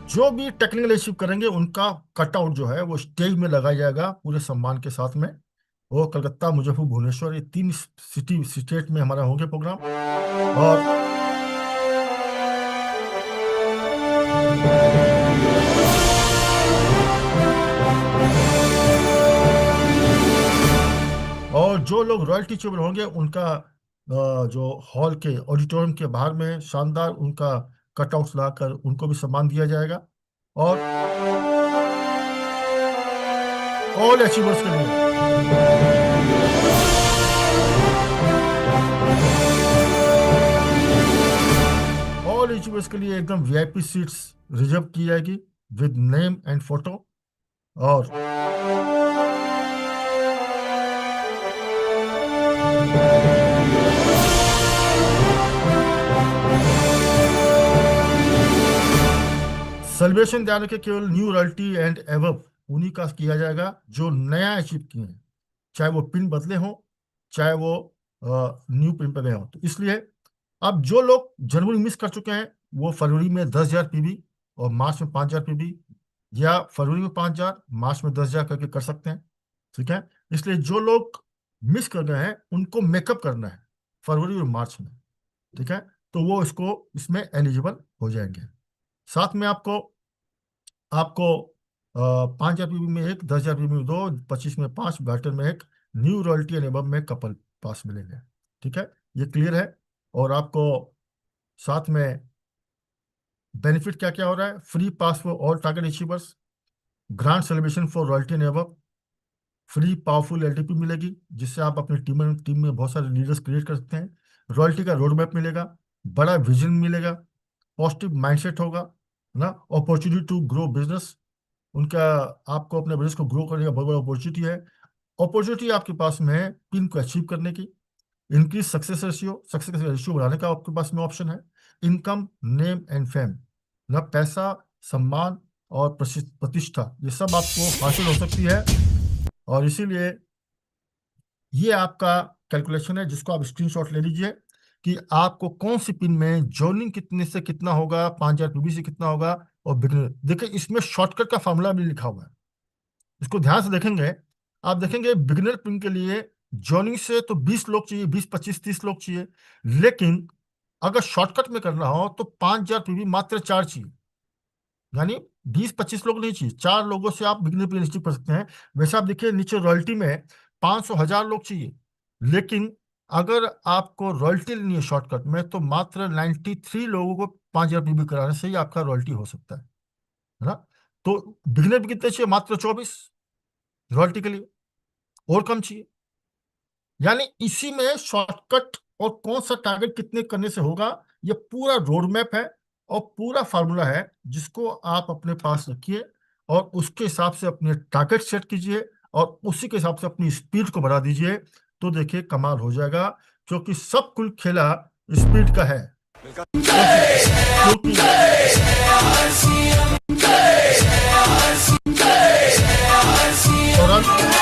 जो भी टेक्निकल अचीव करेंगे उनका कटआउट जो है वो स्टेज में लगाया जाएगा पूरे सम्मान के साथ में। वो कलकत्ता, मुजफ्फरपुर, भुवनेश्वर, ये 3 सिटी स्टेट में हमारा होंगे प्रोग्राम। और जो लोग रॉयल्टी चेवर होंगे उनका जो हॉल के ऑडिटोरियम के बाहर में शानदार उनका कटआउट्स लगाकर उनको भी सम्मान दिया जाएगा। और ऑल अचीवर्स के लिए ऑल अचीवर्स के लिए एकदम वीआईपी सीट्स रिजर्व की जाएगी विद नेम एंड फोटो। और सेलिब्रेशन ध्यान रखें, केवल न्यू रॉयल्टी एंड एबव उन्हीं का किया जाएगा जो नया अचीव किए हैं, चाहे वो पिन बदले हों, चाहे वो न्यू पिन पे गए हों। तो इसलिए अब जो लोग जनवरी मिस कर चुके हैं वो फरवरी में 10,000 पीबी और मार्च में 5,000 पीबी, या फरवरी में 5,000 मार्च में 10,000 करके कर सकते हैं। ठीक है, इसलिए जो लोग मिस कर गए हैं उनको मेकअप करना है फरवरी और मार्च में। ठीक है, तो वो इसको इसमें एलिजिबल हो जाएंगे। साथ में आपको आपको 5,000 पीबी में एक, 10,000 पीबी में 2, 25 में 5, बैटर में एक, न्यू रॉयल्टी एंड एबव में कपल पास मिलेंगे। ठीक है, ये क्लियर है। और आपको साथ में बेनिफिट क्या क्या हो रहा है? Free pass for all target achievers, grand celebration for royalty and above, free powerful LTP मिलेगी जिससे आप अपनी टीम में बहुत सारे लीडर्स क्रिएट कर सकते हैं। रॉयल्टी का रोड मैप मिलेगा, बड़ा विजन मिलेगा, पॉजिटिव माइंडसेट होगा, है ना, अपॉर्चुनिटी टू ग्रो बिजनेस, उनका आपको अपने बिजनेस को ग्रो करने का बहुत बड़ा अपॉर्चुनिटी है। अपॉर्चुनिटी आपके पास में है पिन को अचीव करने की, इंक्रीज सक्सेस रेशियो बढ़ाने का आपके पास में ऑप्शन है, इनकम, नेम एंड फेम, ना पैसा, सम्मान और प्रतिष्ठा, ये सब आपको हासिल हो सकती है। और इसीलिए ये आपका कैलकुलेशन है जिसको आप स्क्रीनशॉट ले लीजिए कि आपको कौन सी पिन में जॉइनिंग कितने से कितना होगा, 5,000 पीबी से कितना होगा। और बिगनर देखिए इसमें शॉर्टकट का फॉर्मूला भी लिखा हुआ है, इसको ध्यान से देखेंगे। आप देखेंगे बिगिनर पिन के लिए जॉइनिंग से तो 20 लोग चाहिए, 20 25 30 लोग चाहिए, लेकिन अगर शॉर्टकट में करना हो तो 5,000 पीबी मात्र 4 चाहिए, यानी 20 25 लोग नहीं चाहिए, 4 लोगों से आप बिगिनर पिन अचीव कर सकते हैं। वैसे आप देखिए नीचे रॉयल्टी में 500 1000 लोग चाहिए, लेकिन अगर आपको रॉयल्टी लेनी है शॉर्टकट में तो मात्र 93 लोगों को 5,000 पीबी कराने से ही आपका रॉयल्टी हो सकता है ना। तो बिगिनर भी कितने चाहिए? मात्र 24 रॉयल्टी के लिए, और कम चाहिए। यानी इसी में शॉर्टकट और कौन सा टारगेट कितने करने से होगा, ये पूरा रोड मैप है और पूरा फार्मूला है जिसको आप अपने पास रखिए और उसके हिसाब से अपने टारगेट सेट कीजिए और उसी के हिसाब से अपनी स्पीड को बढ़ा दीजिए। तो तो देखिए कमाल हो जाएगा, क्योंकि सब कुल खेला स्पीड का है। और